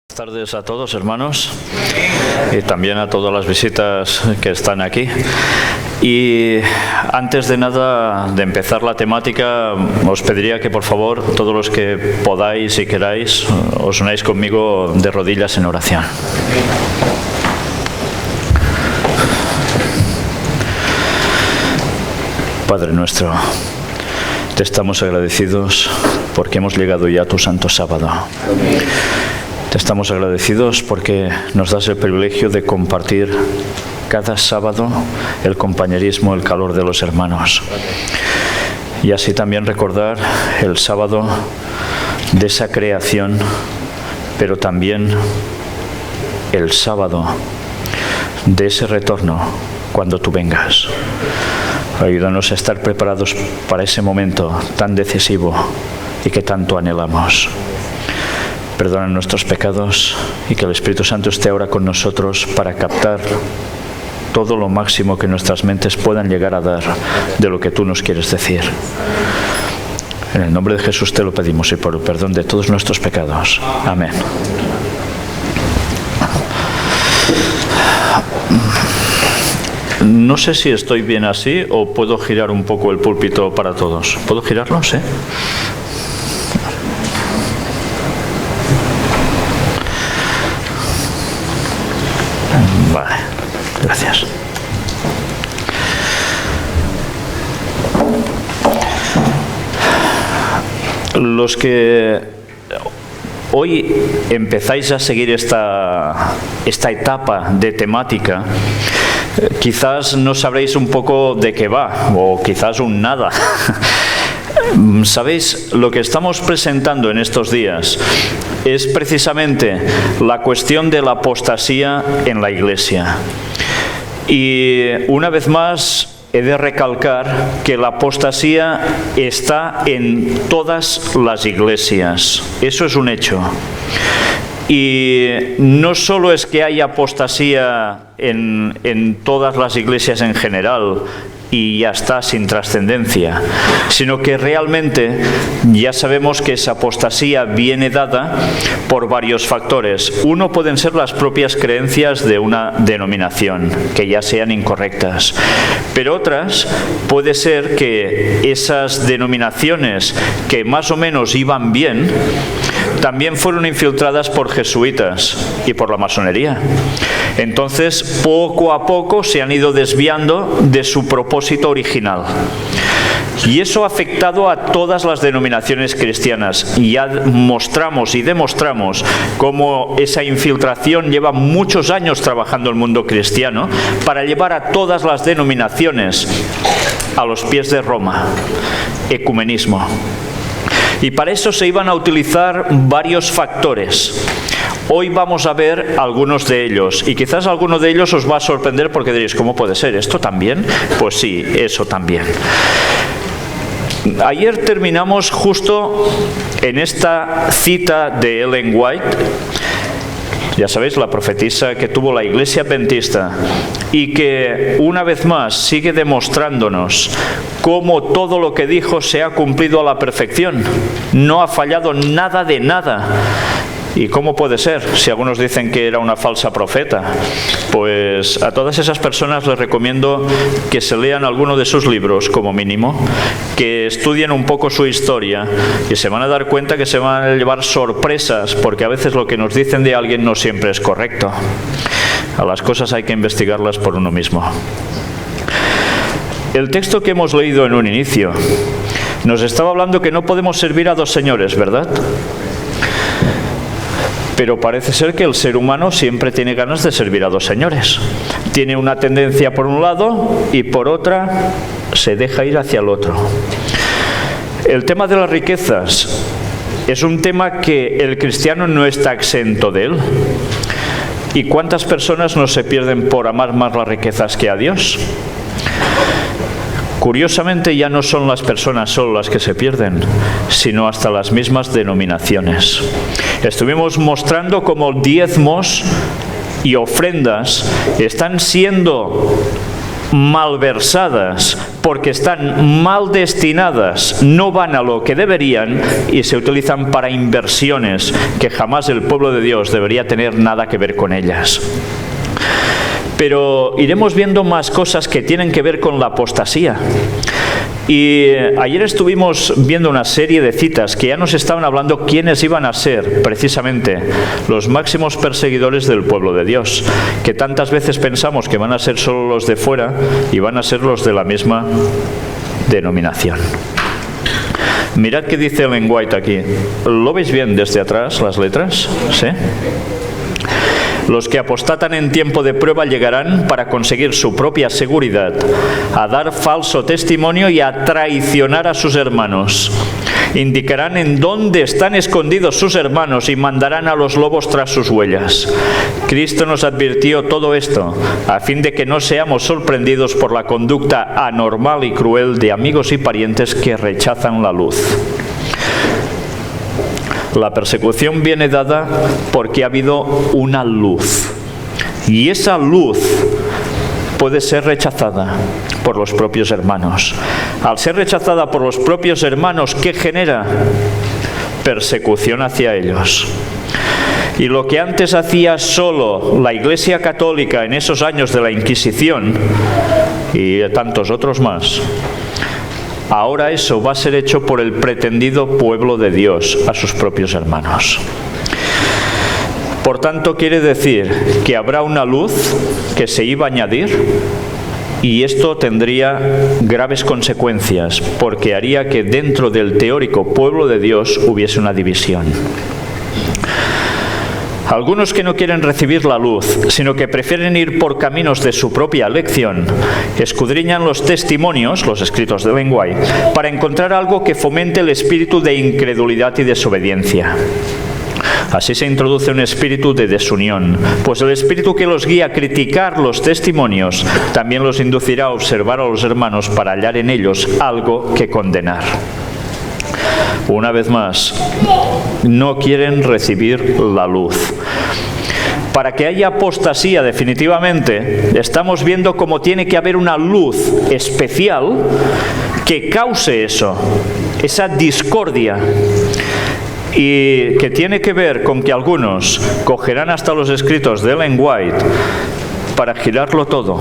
Buenas tardes a todos, hermanos, y también a todas las visitas que están aquí. Y antes de nada, de empezar la temática, os pediría que por favor, todos los que podáis y queráis, os unáis conmigo de rodillas en oración. Padre nuestro, te estamos agradecidos porque hemos llegado ya a tu santo sábado. Te estamos agradecidos porque nos das el privilegio de compartir cada sábado el compañerismo, el calor de los hermanos. Y así también recordar el sábado de esa creación, pero también el sábado de ese retorno cuando tú vengas. Ayúdanos a estar preparados para ese momento tan decisivo y que tanto anhelamos. Perdona nuestros pecados y que el Espíritu Santo esté ahora con nosotros para captar todo lo máximo que nuestras mentes puedan llegar a dar de lo que tú nos quieres decir. En el nombre de Jesús te lo pedimos y por el perdón de todos nuestros pecados. Amén. No sé si estoy bien así o puedo girar un poco el púlpito para todos. ¿Puedo girarlo? ¿Sí? Vale, gracias. Los que hoy empezáis a seguir esta etapa de temática, quizás no sabréis un poco de qué va, o quizás un nada. ¿Sabéis? Lo que estamos presentando en estos días es precisamente la cuestión de la apostasía en la Iglesia. Y una vez más he de recalcar que la apostasía está en todas las iglesias. Eso es un hecho. Y no solo es que haya apostasía en todas las iglesias en general, y ya está, sin trascendencia, sino que realmente ya sabemos que esa apostasía viene dada por varios factores. Uno pueden ser las propias creencias de una denominación, que ya sean incorrectas, pero otras puede ser que esas denominaciones que más o menos iban bien, también fueron infiltradas por jesuitas y por la masonería. Entonces, poco a poco se han ido desviando de su propósito original. Y eso ha afectado a todas las denominaciones cristianas. Y ya mostramos y demostramos cómo esa infiltración lleva muchos años trabajando el mundo cristiano para llevar a todas las denominaciones a los pies de Roma. Ecumenismo. Y para eso se iban a utilizar varios factores. Hoy vamos a ver algunos de ellos, y quizás alguno de ellos os va a sorprender porque diréis, ¿cómo puede ser? ¿Esto también? Pues sí, eso también. Ayer terminamos justo en esta cita de Ellen White, ya sabéis, la profetisa que tuvo la Iglesia Adventista y que una vez más sigue demostrándonos cómo todo lo que dijo se ha cumplido a la perfección. No ha fallado nada de nada. ¿Y cómo puede ser? Si algunos dicen que era una falsa profeta, pues a todas esas personas les recomiendo que se lean alguno de sus libros, como mínimo, que estudien un poco su historia y se van a dar cuenta que se van a llevar sorpresas, porque a veces lo que nos dicen de alguien no siempre es correcto. A las cosas hay que investigarlas por uno mismo. El texto que hemos leído en un inicio nos estaba hablando que no podemos servir a dos señores, ¿verdad? Pero parece ser que el ser humano siempre tiene ganas de servir a dos señores. Tiene una tendencia por un lado y por otra se deja ir hacia el otro. El tema de las riquezas es un tema que el cristiano no está exento de él. ¿Y cuántas personas no se pierden por amar más las riquezas que a Dios? Curiosamente, ya no son las personas solo las que se pierden, sino hasta las mismas denominaciones. Estuvimos mostrando cómo diezmos y ofrendas están siendo malversadas porque están mal destinadas, no van a lo que deberían y se utilizan para inversiones que jamás el pueblo de Dios debería tener nada que ver con ellas. Pero iremos viendo más cosas que tienen que ver con la apostasía. Y ayer estuvimos viendo una serie de citas que ya nos estaban hablando quiénes iban a ser precisamente los máximos perseguidores del pueblo de Dios, que tantas veces pensamos que van a ser solo los de fuera y van a ser los de la misma denominación. Mirad qué dice Ellen White aquí. ¿Lo veis bien desde atrás las letras? ¿Sí? Los que apostatan en tiempo de prueba llegarán, para conseguir su propia seguridad, a dar falso testimonio y a traicionar a sus hermanos. Indicarán en dónde están escondidos sus hermanos y mandarán a los lobos tras sus huellas. Cristo nos advirtió todo esto, a fin de que no seamos sorprendidos por la conducta anormal y cruel de amigos y parientes que rechazan la luz. La persecución viene dada porque ha habido una luz. Y esa luz puede ser rechazada por los propios hermanos. Al ser rechazada por los propios hermanos, ¿qué genera? Persecución hacia ellos. Y lo que antes hacía solo la Iglesia Católica en esos años de la Inquisición y tantos otros más, ahora eso va a ser hecho por el pretendido pueblo de Dios a sus propios hermanos. Por tanto, quiere decir que habrá una luz que se iba a añadir y esto tendría graves consecuencias porque haría que dentro del teórico pueblo de Dios hubiese una división. Algunos que no quieren recibir la luz, sino que prefieren ir por caminos de su propia elección, escudriñan los testimonios, los escritos de Ellen White, para encontrar algo que fomente el espíritu de incredulidad y desobediencia. Así se introduce un espíritu de desunión, pues el espíritu que los guía a criticar los testimonios también los inducirá a observar a los hermanos para hallar en ellos algo que condenar. Una vez más, no quieren recibir la luz. Para que haya apostasía definitivamente, estamos viendo cómo tiene que haber una luz especial que cause eso, esa discordia. Y que tiene que ver con que algunos cogerán hasta los escritos de Ellen White para girarlo todo.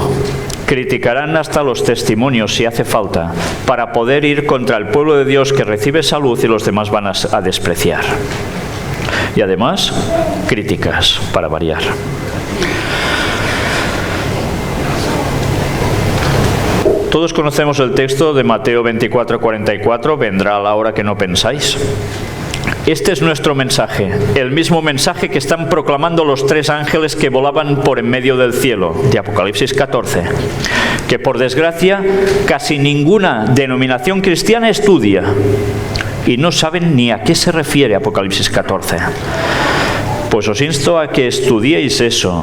Criticarán hasta los testimonios si hace falta, para poder ir contra el pueblo de Dios que recibe esa luz y los demás van a despreciar. Y además, críticas, para variar. Todos conocemos el texto de Mateo 24:44, vendrá la hora que no pensáis. Este es nuestro mensaje, el mismo mensaje que están proclamando los 3 ángeles que volaban por en medio del cielo, de Apocalipsis 14, que por desgracia casi ninguna denominación cristiana estudia y no saben ni a qué se refiere Apocalipsis 14. Pues os insto a que estudiéis eso,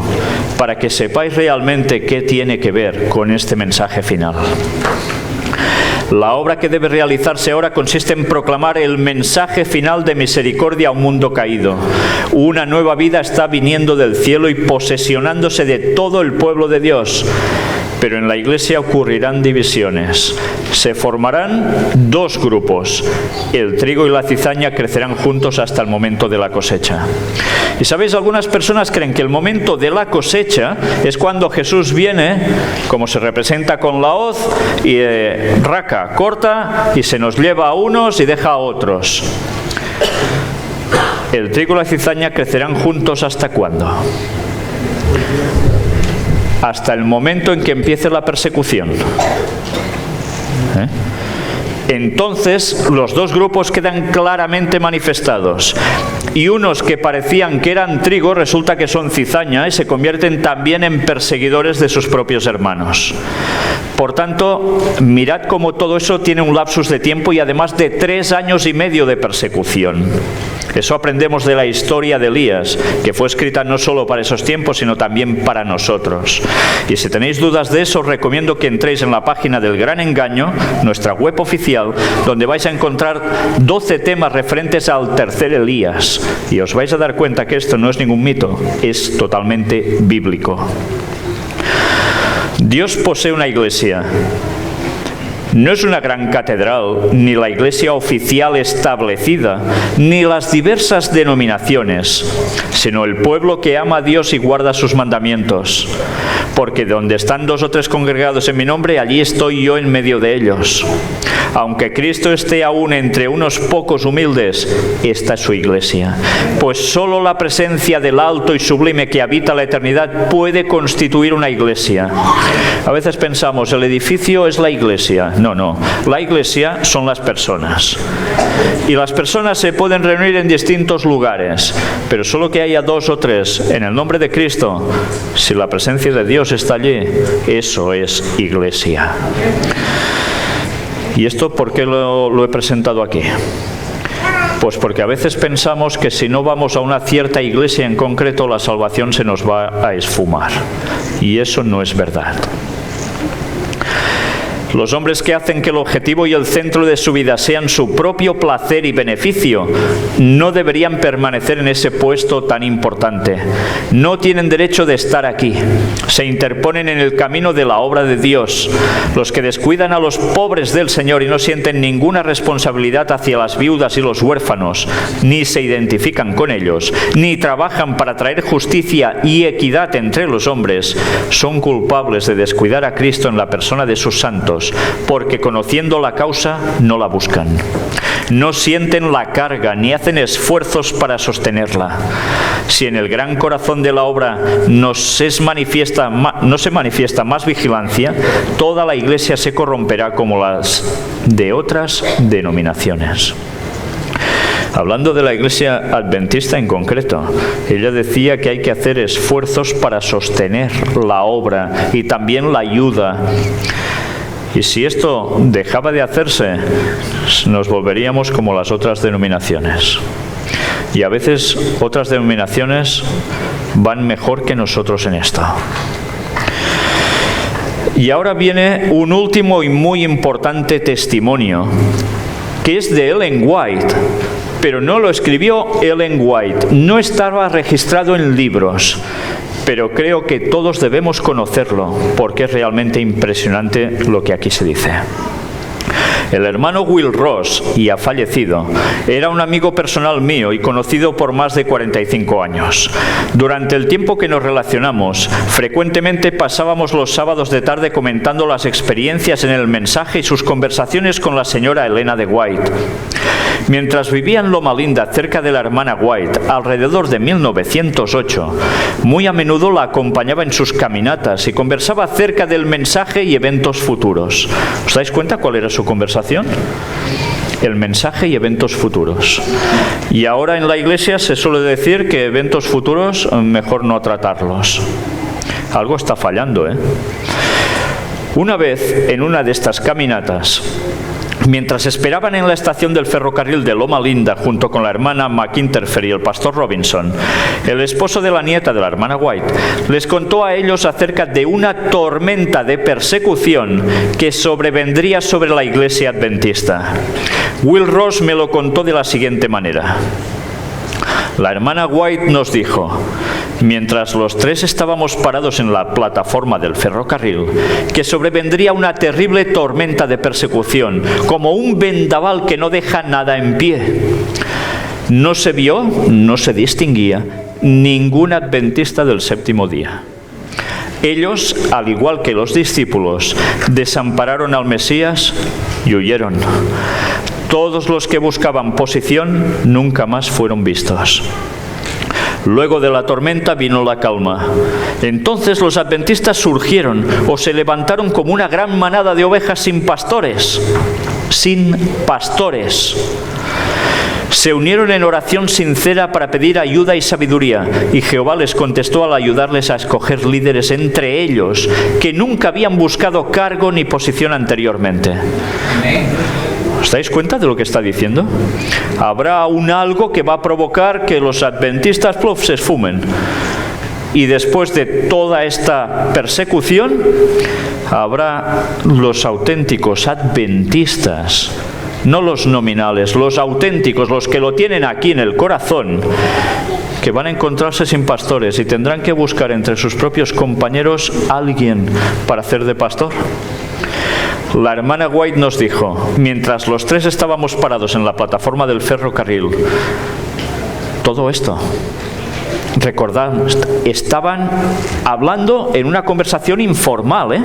para que sepáis realmente qué tiene que ver con este mensaje final. La obra que debe realizarse ahora consiste en proclamar el mensaje final de misericordia a un mundo caído. Una nueva vida está viniendo del cielo y posesionándose de todo el pueblo de Dios. Pero en la Iglesia ocurrirán divisiones. Se formarán 2 grupos. El trigo y la cizaña crecerán juntos hasta el momento de la cosecha. Y sabéis, algunas personas creen que el momento de la cosecha es cuando Jesús viene, como se representa con la hoz, y raca, corta, y se nos lleva a unos y deja a otros. El trigo y la cizaña crecerán juntos ¿hasta cuándo? Hasta el momento en que empiece la persecución. Entonces los 2 grupos quedan claramente manifestados. Y unos que parecían que eran trigo resulta que son cizaña y se convierten también en perseguidores de sus propios hermanos. Por tanto, mirad cómo todo eso tiene un lapsus de tiempo y además de 3 años y medio de persecución. Eso aprendemos de la historia de Elías, que fue escrita no solo para esos tiempos, sino también para nosotros. Y si tenéis dudas de eso, os recomiendo que entréis en la página del Gran Engaño, nuestra web oficial, donde vais a encontrar 12 temas referentes al tercer Elías. Y os vais a dar cuenta que esto no es ningún mito, es totalmente bíblico. Dios posee una iglesia. No es una gran catedral, ni la iglesia oficial establecida, ni las diversas denominaciones, sino el pueblo que ama a Dios y guarda sus mandamientos. Porque donde están 2 o 3 congregados en mi nombre, allí estoy yo en medio de ellos. Aunque Cristo esté aún entre unos pocos humildes, esta es su iglesia. Pues solo la presencia del alto y sublime que habita la eternidad puede constituir una iglesia. A veces pensamos, el edificio es la iglesia. No. La iglesia son las personas. Y las personas se pueden reunir en distintos lugares, pero solo que haya 2 o 3 en el nombre de Cristo, si la presencia de Dios está allí, eso es iglesia. ¿Y esto por qué lo he presentado aquí? Pues porque a veces pensamos que si no vamos a una cierta iglesia en concreto, la salvación se nos va a esfumar. Y eso no es verdad. Los hombres que hacen que el objetivo y el centro de su vida sean su propio placer y beneficio no deberían permanecer en ese puesto tan importante. No tienen derecho de estar aquí. Se interponen en el camino de la obra de Dios. Los que descuidan a los pobres del Señor y no sienten ninguna responsabilidad hacia las viudas y los huérfanos, ni se identifican con ellos, ni trabajan para traer justicia y equidad entre los hombres, son culpables de descuidar a Cristo en la persona de sus santos, porque conociendo la causa no la buscan. No sienten la carga ni hacen esfuerzos para sostenerla. Si en el gran corazón de la obra no se manifiesta más vigilancia, toda la iglesia se corromperá como las de otras denominaciones. Hablando de la iglesia adventista en concreto, ella decía que hay que hacer esfuerzos para sostener la obra y también la ayuda. Y si esto dejaba de hacerse, nos volveríamos como las otras denominaciones. Y a veces otras denominaciones van mejor que nosotros en esto. Y ahora viene un último y muy importante testimonio, que es de Ellen White. Pero no lo escribió Ellen White, no estaba registrado en libros. Pero creo que todos debemos conocerlo, porque es realmente impresionante lo que aquí se dice. El hermano Will Ross, y ha fallecido, era un amigo personal mío y conocido por más de 45 años. Durante el tiempo que nos relacionamos, frecuentemente pasábamos los sábados de tarde comentando las experiencias en el mensaje y sus conversaciones con la señora Elena de White. Mientras vivía en Loma Linda, cerca de la hermana White, alrededor de 1908, muy a menudo la acompañaba en sus caminatas y conversaba acerca del mensaje y eventos futuros. ¿Os dais cuenta cuál era su conversación? El mensaje y eventos futuros. Y ahora en la iglesia se suele decir que eventos futuros mejor no tratarlos. Algo está fallando, ¿eh? Una vez, en una de estas caminatas, mientras esperaban en la estación del ferrocarril de Loma Linda junto con la hermana McInterfer y el pastor Robinson, el esposo de la nieta de la hermana White les contó a ellos acerca de una tormenta de persecución que sobrevendría sobre la iglesia adventista. Will Ross me lo contó de la siguiente manera. La hermana White nos dijo, mientras los 3 estábamos parados en la plataforma del ferrocarril, que sobrevendría una terrible tormenta de persecución, como un vendaval que no deja nada en pie. No se vio, no se distinguía ningún adventista del séptimo día. Ellos, al igual que los discípulos, desampararon al Mesías y huyeron. Todos los que buscaban posición nunca más fueron vistos. Luego de la tormenta vino la calma. Entonces los adventistas surgieron o se levantaron como una gran manada de ovejas sin pastores. Sin pastores. Se unieron en oración sincera para pedir ayuda y sabiduría, y Jehová les contestó al ayudarles a escoger líderes entre ellos que nunca habían buscado cargo ni posición anteriormente. ¿Os dais cuenta de lo que está diciendo? Habrá un algo que va a provocar que los adventistas se esfumen. Y después de toda esta persecución, habrá los auténticos adventistas, no los nominales, los auténticos, los que lo tienen aquí en el corazón, que van a encontrarse sin pastores y tendrán que buscar entre sus propios compañeros alguien para hacer de pastor. La hermana White nos dijo, mientras los tres estábamos parados en la plataforma del ferrocarril, todo esto, recordad, estaban hablando en una conversación informal,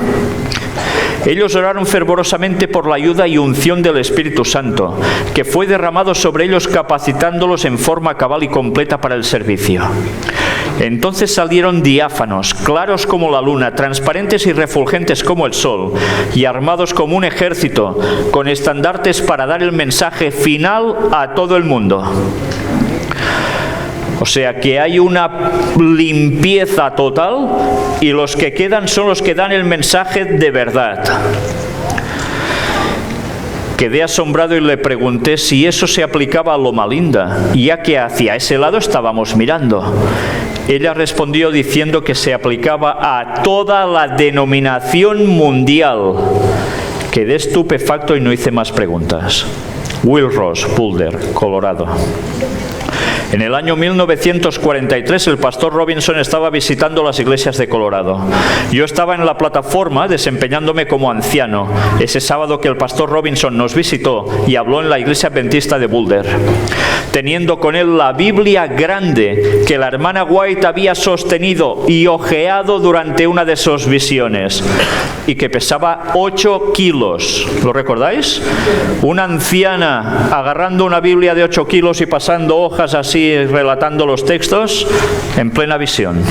Ellos oraron fervorosamente por la ayuda y unción del Espíritu Santo, que fue derramado sobre ellos capacitándolos en forma cabal y completa para el servicio. Entonces salieron diáfanos, claros como la luna, transparentes y refulgentes como el sol, y armados como un ejército, con estandartes para dar el mensaje final a todo el mundo. O sea que hay una limpieza total y los que quedan son los que dan el mensaje de verdad. Quedé asombrado y le pregunté si eso se aplicaba a Loma Linda, ya que hacia ese lado estábamos mirando. Ella respondió diciendo que se aplicaba a toda la denominación mundial. Quedé estupefacto y no hice más preguntas. Will Ross, Boulder, Colorado. En el año 1943 el pastor Robinson estaba visitando las iglesias de Colorado. Yo estaba en la plataforma desempeñándome como anciano ese sábado que el pastor Robinson nos visitó y habló en la iglesia adventista de Boulder, teniendo con él la Biblia grande que la hermana White había sostenido y hojeado durante una de sus visiones y que pesaba 8 kilos. ¿Lo recordáis? Una anciana agarrando una Biblia de 8 kilos y pasando hojas así, relatando los textos en plena visión.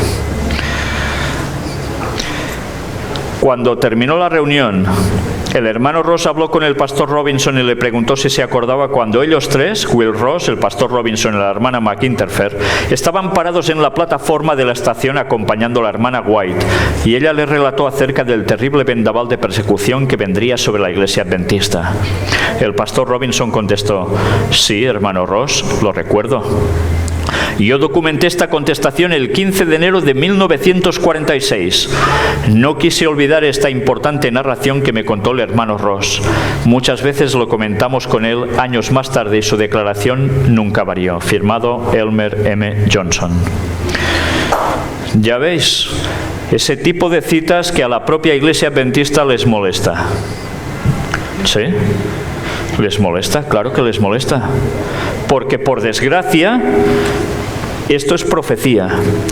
Cuando terminó la reunión, el hermano Ross habló con el pastor Robinson y le preguntó si se acordaba cuando ellos tres, Will Ross, el pastor Robinson y la hermana McInterfer, estaban parados en la plataforma de la estación acompañando a la hermana White, y ella le relató acerca del terrible vendaval de persecución que vendría sobre la iglesia adventista. El pastor Robinson contestó: sí, hermano Ross, lo recuerdo. Yo documenté esta contestación el 15 de enero de 1946. No quise olvidar esta importante narración que me contó el hermano Ross. Muchas veces lo comentamos con él años más tarde y su declaración nunca varió. Firmado Elmer M. Johnson. Ya veis, ese tipo de citas que a la propia iglesia adventista les molesta. ¿Sí? ¿Les molesta? Claro que les molesta. Porque por desgracia, esto es profecía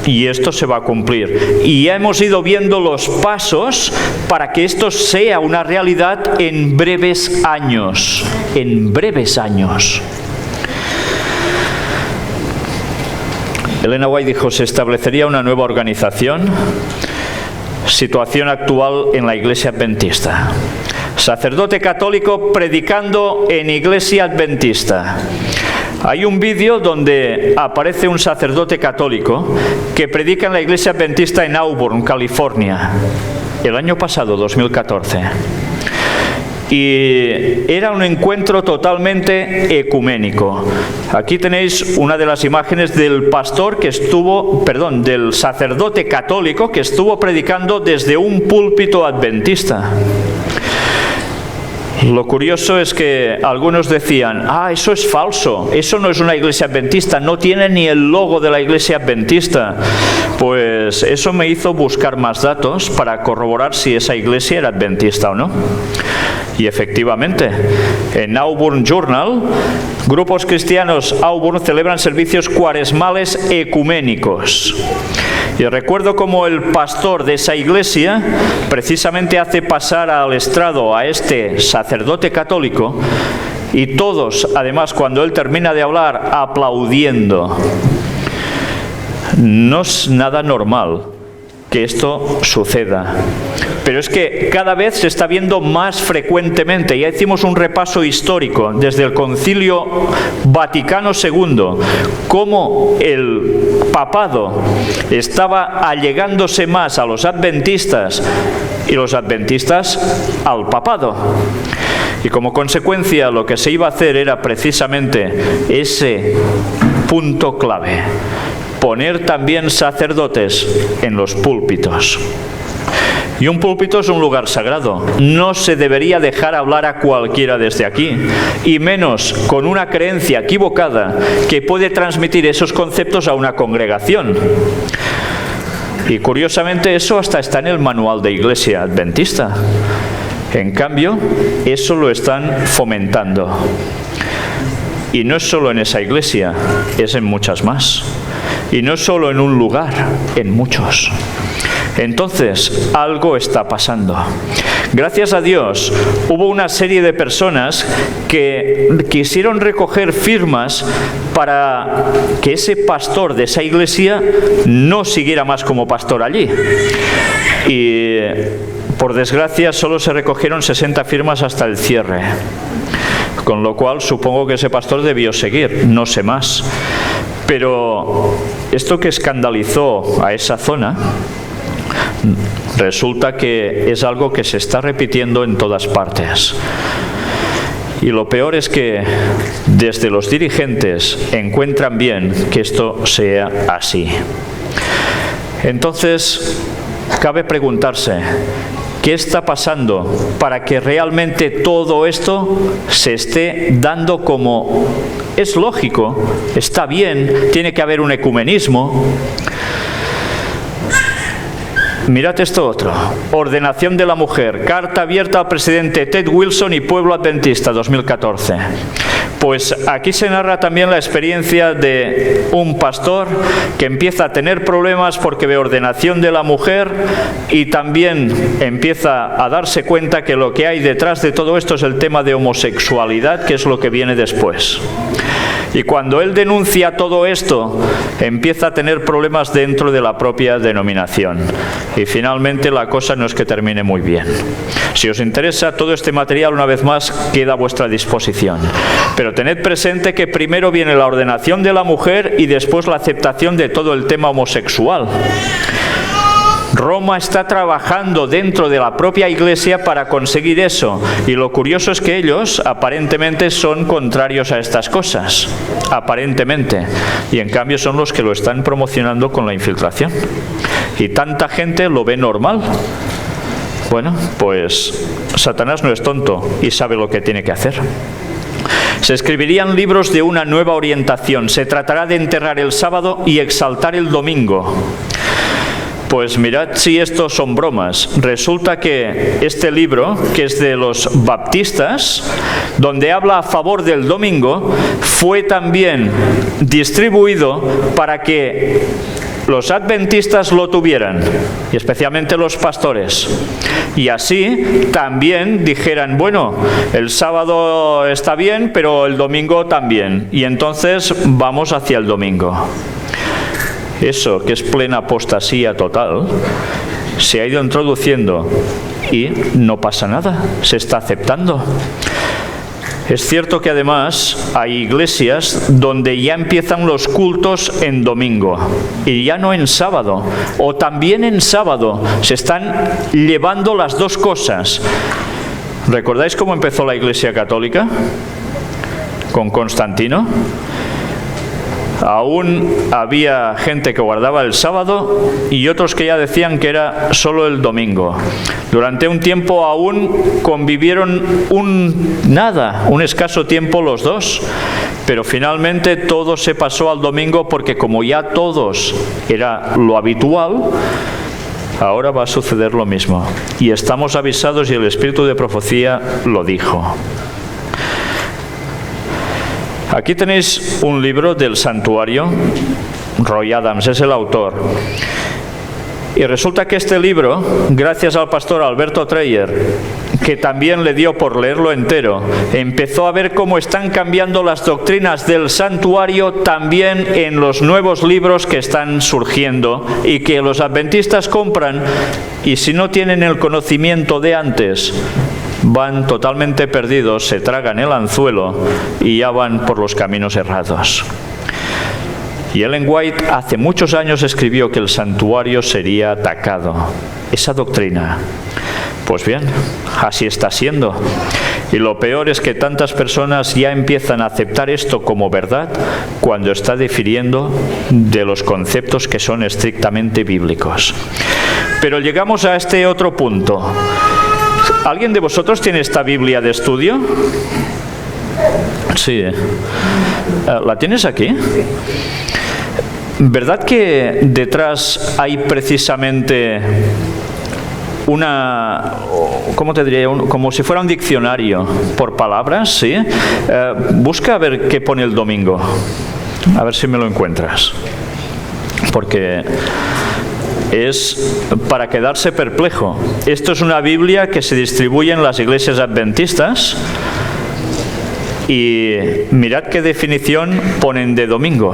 y esto se va a cumplir. Y ya hemos ido viendo los pasos para que esto sea una realidad en breves años. En breves años. Elena White dijo: se establecería una nueva organización. Situación actual en la iglesia adventista. Sacerdote católico predicando en iglesia adventista. Hay un vídeo donde aparece un sacerdote católico que predica en la iglesia adventista en Auburn, California, el año pasado, 2014. Y era un encuentro totalmente ecuménico. Aquí tenéis una de las imágenes del del sacerdote católico que estuvo predicando desde un púlpito adventista. Lo curioso es que algunos decían: eso es falso, eso no es una iglesia adventista, no tiene ni el logo de la iglesia adventista. Pues eso me hizo buscar más datos para corroborar si esa iglesia era adventista o no. Y efectivamente, en Auburn Journal, grupos cristianos Auburn celebran servicios cuaresmales ecuménicos. Y recuerdo cómo el pastor de esa iglesia precisamente hace pasar al estrado a este sacerdote católico, y todos, además, cuando él termina de hablar, aplaudiendo. No es nada normal que esto suceda, pero es que cada vez se está viendo más frecuentemente. Ya hicimos un repaso histórico desde el Concilio Vaticano II, cómo el papado estaba allegándose más a los adventistas y los adventistas al papado. Y como consecuencia lo que se iba a hacer era precisamente ese punto clave: poner también sacerdotes en los púlpitos. Y un púlpito es un lugar sagrado. No se debería dejar hablar a cualquiera desde aquí, y menos con una creencia equivocada que puede transmitir esos conceptos a una congregación. Y curiosamente eso hasta está en el manual de Iglesia Adventista. En cambio, eso lo están fomentando. Y no es solo en esa iglesia, es en muchas más. Y no es solo en un lugar, en muchos. Entonces, algo está pasando. Gracias a Dios, hubo una serie de personas que quisieron recoger firmas para que ese pastor de esa iglesia no siguiera más como pastor allí. Y por desgracia solo se recogieron 60 firmas hasta el cierre. Con lo cual supongo que ese pastor debió seguir, no sé más. Pero esto que escandalizó a esa zona, resulta que es algo que se está repitiendo en todas partes. Y lo peor es que desde los dirigentes encuentran bien que esto sea así. Entonces, cabe preguntarse, ¿qué está pasando para que realmente todo esto se esté dando como es lógico, está bien, tiene que haber un ecumenismo? Mirad esto otro. Ordenación de la mujer. Carta abierta al presidente Ted Wilson y Pueblo Adventista, 2014. Pues aquí se narra también la experiencia de un pastor que empieza a tener problemas porque ve ordenación de la mujer y también empieza a darse cuenta que lo que hay detrás de todo esto es el tema de homosexualidad, que es lo que viene después. Y cuando él denuncia todo esto, empieza a tener problemas dentro de la propia denominación. Y finalmente la cosa no es que termine muy bien. Si os interesa, todo este material, una vez más, queda a vuestra disposición. Pero tened presente que primero viene la ordenación de la mujer y después la aceptación de todo el tema homosexual. Roma está trabajando dentro de la propia iglesia para conseguir eso, y lo curioso es que ellos aparentemente son contrarios a estas cosas, aparentemente, y en cambio son los que lo están promocionando con la infiltración, y tanta gente lo ve normal. Bueno, pues Satanás no es tonto y sabe lo que tiene que hacer. Se escribirían libros de una nueva orientación, se tratará de enterrar el sábado y exaltar el domingo. Pues mirad si esto son bromas. Resulta que este libro, que es de los baptistas, donde habla a favor del domingo, fue también distribuido para que los adventistas lo tuvieran, y especialmente los pastores. Y así también dijeran, bueno, el sábado está bien, pero el domingo también. Y entonces vamos hacia el domingo. Eso, que es plena apostasía total, se ha ido introduciendo y no pasa nada, se está aceptando. Es cierto que además hay iglesias donde ya empiezan los cultos en domingo y ya no en sábado, o también en sábado. Se están llevando las dos cosas. ¿Recordáis cómo empezó la Iglesia Católica? Con Constantino. Aún había gente que guardaba el sábado y otros que ya decían que era solo el domingo. Durante un tiempo aún convivieron un escaso tiempo los dos, pero finalmente todo se pasó al domingo porque como ya todos era lo habitual, ahora va a suceder lo mismo. Y estamos avisados y el Espíritu de Profecía lo dijo. Aquí tenéis un libro del Santuario. Roy Adams es el autor. Y resulta que este libro, gracias al pastor Alberto Dreyer, que también le dio por leerlo entero, empezó a ver cómo están cambiando las doctrinas del santuario también en los nuevos libros que están surgiendo y que los adventistas compran, y si no tienen el conocimiento de antes, van totalmente perdidos, se tragan el anzuelo y ya van por los caminos errados. Y Ellen White hace muchos años escribió que el santuario sería atacado. Esa doctrina. Pues bien, así está siendo. Y lo peor es que tantas personas ya empiezan a aceptar esto como verdad cuando está difiriendo de los conceptos que son estrictamente bíblicos. Pero llegamos a este otro punto. ¿Alguien de vosotros tiene esta Biblia de estudio? Sí. ¿La tienes aquí? ¿Verdad que detrás hay precisamente una, ¿cómo te diría? Como si fuera un diccionario por palabras, ¿sí? Busca a ver qué pone el domingo. A ver si me lo encuentras. Porque es para quedarse perplejo. Esto es una Biblia que se distribuye en las iglesias adventistas. Y mirad qué definición ponen de domingo.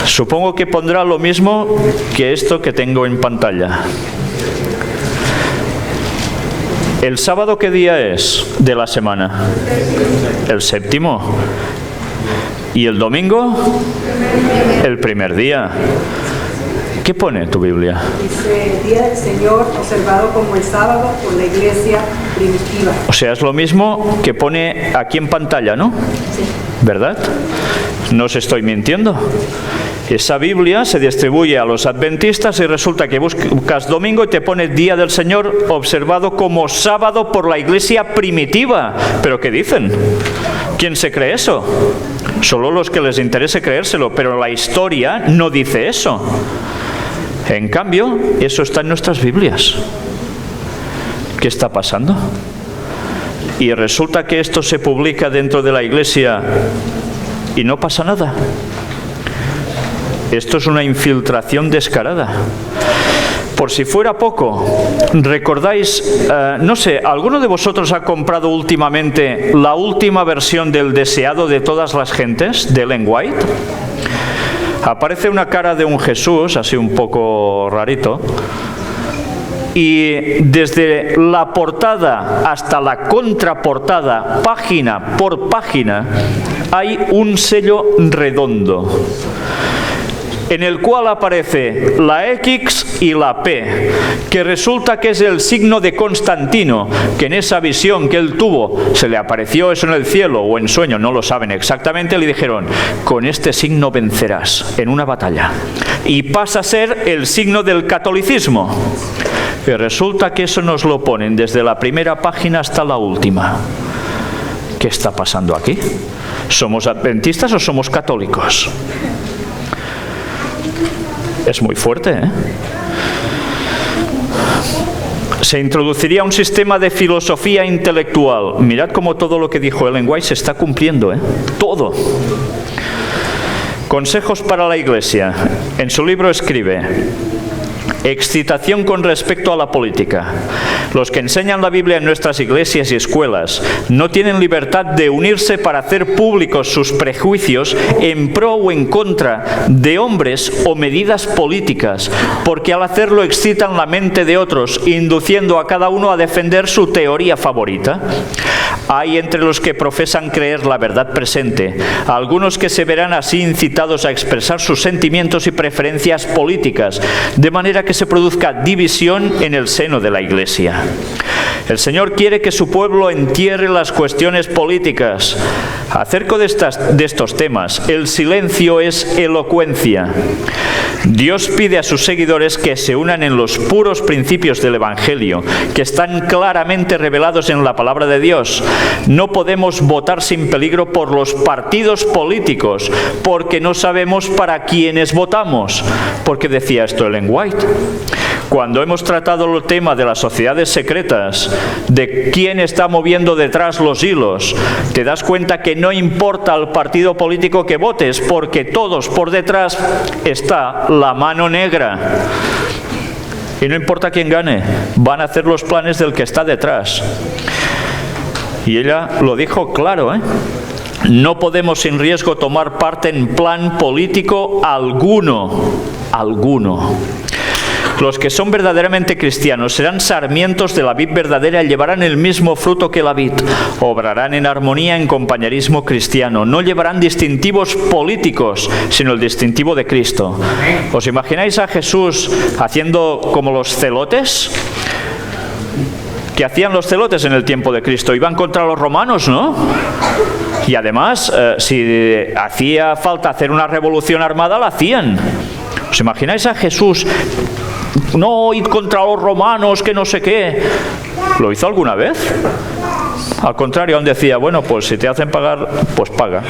Supongo que pondrá lo mismo que esto que tengo en pantalla. ¿El sábado qué día es de la semana? El séptimo. ¿Y el domingo? El primer día. ¿Qué pone en tu Biblia? Dice, Día del Señor, observado como el sábado por la iglesia primitiva. O sea, es lo mismo que pone aquí en pantalla, ¿no? Sí. ¿Verdad? No os estoy mintiendo. Esa Biblia se distribuye a los adventistas y resulta que buscas domingo y te pone Día del Señor observado como sábado por la iglesia primitiva. ¿Pero qué dicen? ¿Quién se cree eso? Solo los que les interese creérselo, pero la historia no dice eso. En cambio, eso está en nuestras Biblias. ¿Qué está pasando? Y resulta que esto se publica dentro de la iglesia y no pasa nada. Esto es una infiltración descarada. Por si fuera poco, ¿recordáis? No sé, ¿alguno de vosotros ha comprado últimamente la última versión del Deseado de todas las gentes, de Ellen White? Aparece una cara de un Jesús, así un poco rarito, y desde la portada hasta la contraportada, página por página, hay un sello redondo, en el cual aparece la X y la P, que resulta que es el signo de Constantino, que en esa visión que él tuvo, se le apareció eso en el cielo o en sueño, no lo saben exactamente, le dijeron, con este signo vencerás en una batalla. Y pasa a ser el signo del catolicismo. Y resulta que eso nos lo ponen desde la primera página hasta la última. ¿Qué está pasando aquí? ¿Somos adventistas o somos católicos? Es muy fuerte, ¿eh? Se introduciría un sistema de filosofía intelectual. Mirad cómo todo lo que dijo Ellen White se está cumpliendo, ¿eh? Todo. Consejos para la Iglesia. En su libro escribe: excitación con respecto a la política. Los que enseñan la Biblia en nuestras iglesias y escuelas no tienen libertad de unirse para hacer públicos sus prejuicios en pro o en contra de hombres o medidas políticas, porque al hacerlo excitan la mente de otros, induciendo a cada uno a defender su teoría favorita. Hay entre los que profesan creer la verdad presente algunos que se verán así incitados a expresar sus sentimientos y preferencias políticas, de manera que se produzca división en el seno de la Iglesia. El Señor quiere que su pueblo entierre las cuestiones políticas. Acerca de estos temas, el silencio es elocuencia. Dios pide a sus seguidores que se unan en los puros principios del Evangelio, que están claramente revelados en la palabra de Dios. No podemos votar sin peligro por los partidos políticos, porque no sabemos para quiénes votamos. Porque decía esto Ellen White. Cuando hemos tratado el tema de las sociedades secretas, de quién está moviendo detrás los hilos, te das cuenta que no importa al partido político que votes, porque todos por detrás está la mano negra. Y no importa quién gane, van a hacer los planes del que está detrás. Y ella lo dijo claro, ¿eh? No podemos sin riesgo tomar parte en plan político alguno. Los que son verdaderamente cristianos serán sarmientos de la vid verdadera y llevarán el mismo fruto que la vid. Obrarán en armonía en compañerismo cristiano. No llevarán distintivos políticos, sino el distintivo de Cristo. ¿Os imagináis a Jesús haciendo como los celotes? ¿Qué hacían los celotes en el tiempo de Cristo? Iban contra los romanos, ¿no? Y además, si hacía falta hacer una revolución armada, la hacían. ¿Os imagináis a Jesús? No, id contra los romanos, que no sé qué. ¿Lo hizo alguna vez? Al contrario, aún decía, bueno, pues si te hacen pagar, pues paga.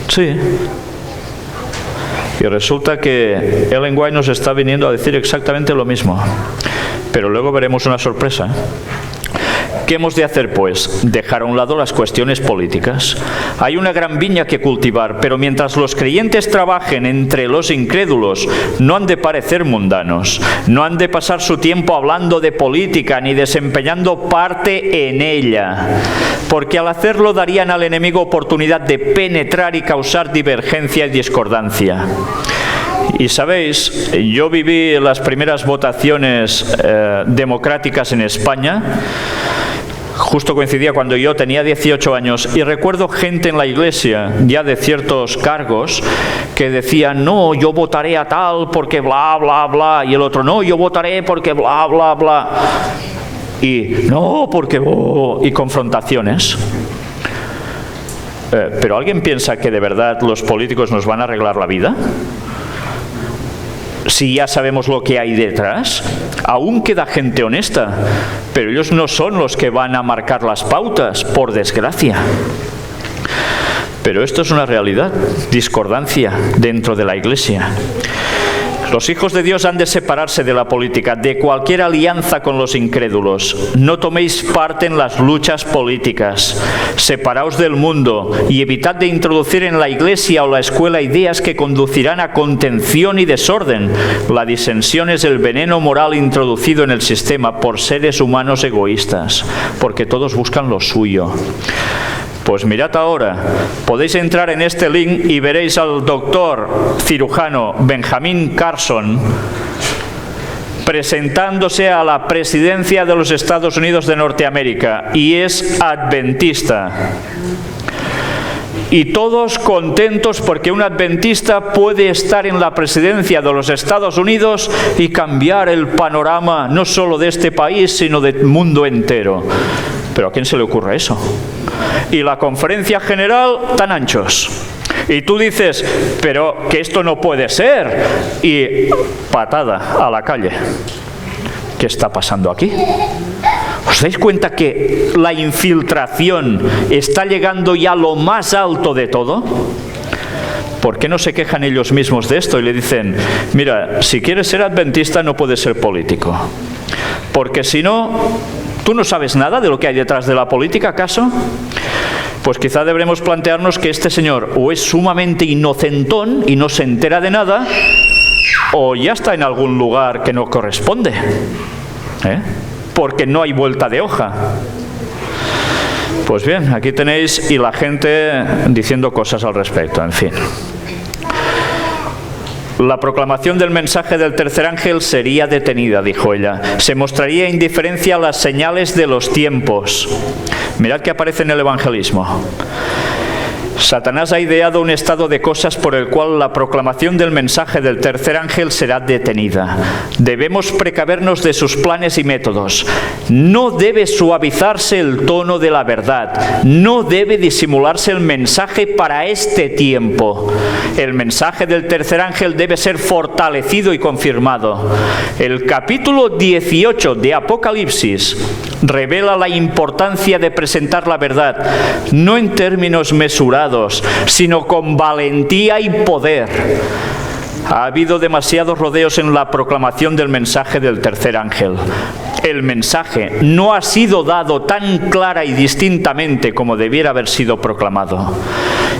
Sí. Y resulta que Ellen White nos está viniendo a decir exactamente lo mismo. Pero luego veremos una sorpresa. ¿Qué hemos de hacer, pues? Dejar a un lado las cuestiones políticas. Hay una gran viña que cultivar, pero mientras los creyentes trabajen entre los incrédulos, no han de parecer mundanos, no han de pasar su tiempo hablando de política ni desempeñando parte en ella, porque al hacerlo darían al enemigo oportunidad de penetrar y causar divergencia y discordancia. Y sabéis, yo viví las primeras votaciones democráticas en España. Justo coincidía cuando yo tenía 18 años y recuerdo gente en la iglesia, ya de ciertos cargos, que decían, no, yo votaré a tal porque bla, bla, bla, y el otro, no, yo votaré porque bla, bla, bla, y no, porque y confrontaciones. ¿Pero alguien piensa que de verdad los políticos nos van a arreglar la vida? Si ya sabemos lo que hay detrás, aún queda gente honesta, pero ellos no son los que van a marcar las pautas, por desgracia. Pero esto es una realidad, discordancia dentro de la Iglesia. Los hijos de Dios han de separarse de la política, de cualquier alianza con los incrédulos. No toméis parte en las luchas políticas. Separaos del mundo y evitad de introducir en la iglesia o la escuela ideas que conducirán a contención y desorden. La disensión es el veneno moral introducido en el sistema por seres humanos egoístas, porque todos buscan lo suyo. Pues mirad ahora, podéis entrar en este link y veréis al doctor cirujano Benjamin Carson presentándose a la presidencia de los Estados Unidos de Norteamérica, y es adventista. Y todos contentos porque un adventista puede estar en la presidencia de los Estados Unidos y cambiar el panorama no solo de este país, sino del mundo entero. ¿Pero a quién se le ocurre eso? Y la conferencia general tan anchos. Y tú dices, pero que esto no puede ser. Y patada a la calle. ¿Qué está pasando aquí? ¿Os dais cuenta que la infiltración está llegando ya a lo más alto de todo? ¿Por qué no se quejan ellos mismos de esto y le dicen, mira, si quieres ser adventista no puedes ser político? Porque si no, ¿tú no sabes nada de lo que hay detrás de la política, acaso? Pues quizá deberemos plantearnos que este señor o es sumamente inocentón y no se entera de nada, o ya está en algún lugar que no corresponde, porque no hay vuelta de hoja. Pues bien, aquí tenéis, y la gente diciendo cosas al respecto, en fin. La proclamación del mensaje del tercer ángel sería detenida, dijo ella. Se mostraría indiferencia a las señales de los tiempos. Mirad que aparece en el evangelismo. Satanás ha ideado un estado de cosas por el cual la proclamación del mensaje del tercer ángel será detenida. Debemos precavernos de sus planes y métodos. No debe suavizarse el tono de la verdad. No debe disimularse el mensaje para este tiempo. El mensaje del tercer ángel debe ser fortalecido y confirmado. El capítulo 18 de Apocalipsis revela la importancia de presentar la verdad, no en términos mesurados, sino con valentía y poder. Ha habido demasiados rodeos en la proclamación del mensaje del tercer ángel. El mensaje no ha sido dado tan clara y distintamente como debiera haber sido proclamado.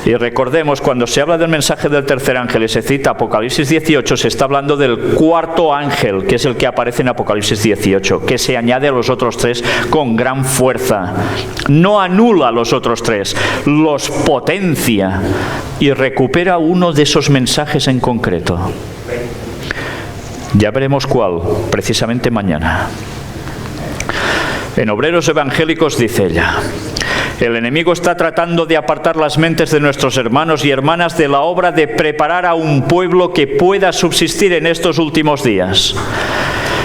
Y recordemos, cuando se habla del mensaje del tercer ángel y se cita Apocalipsis 18, se está hablando del cuarto ángel, que es el que aparece en Apocalipsis 18, que se añade a los otros tres con gran fuerza. No anula a los otros tres, los potencia y recupera uno de esos mensajes en concreto. Ya veremos cuál, precisamente mañana. En Obreros Evangélicos dice ella: el enemigo está tratando de apartar las mentes de nuestros hermanos y hermanas de la obra de preparar a un pueblo que pueda subsistir en estos últimos días.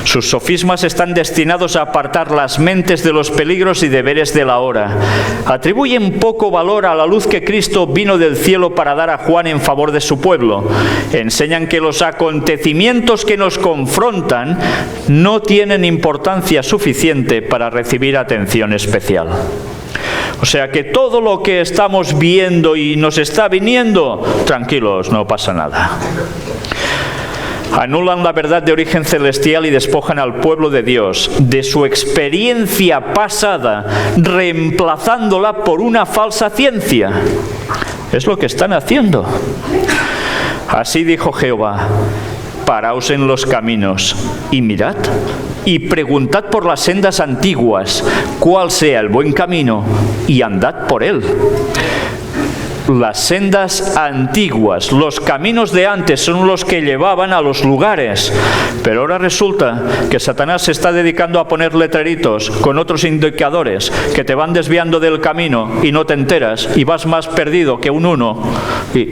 Sus sofismas están destinados a apartar las mentes de los peligros y deberes de la hora. Atribuyen poco valor a la luz que Cristo vino del cielo para dar a Juan en favor de su pueblo. Enseñan que los acontecimientos que nos confrontan no tienen importancia suficiente para recibir atención especial. O sea que todo lo que estamos viendo y nos está viniendo, tranquilos, no pasa nada. Anulan la verdad de origen celestial y despojan al pueblo de Dios de su experiencia pasada, reemplazándola por una falsa ciencia. Es lo que están haciendo. Así dijo Jehová: paraos en los caminos y mirad, y preguntad por las sendas antiguas cuál sea el buen camino, y andad por él. Las sendas antiguas, los caminos de antes son los que llevaban a los lugares. Pero ahora resulta que Satanás se está dedicando a poner letreritos con otros indicadores que te van desviando del camino y no te enteras y vas más perdido que un uno. ¿Y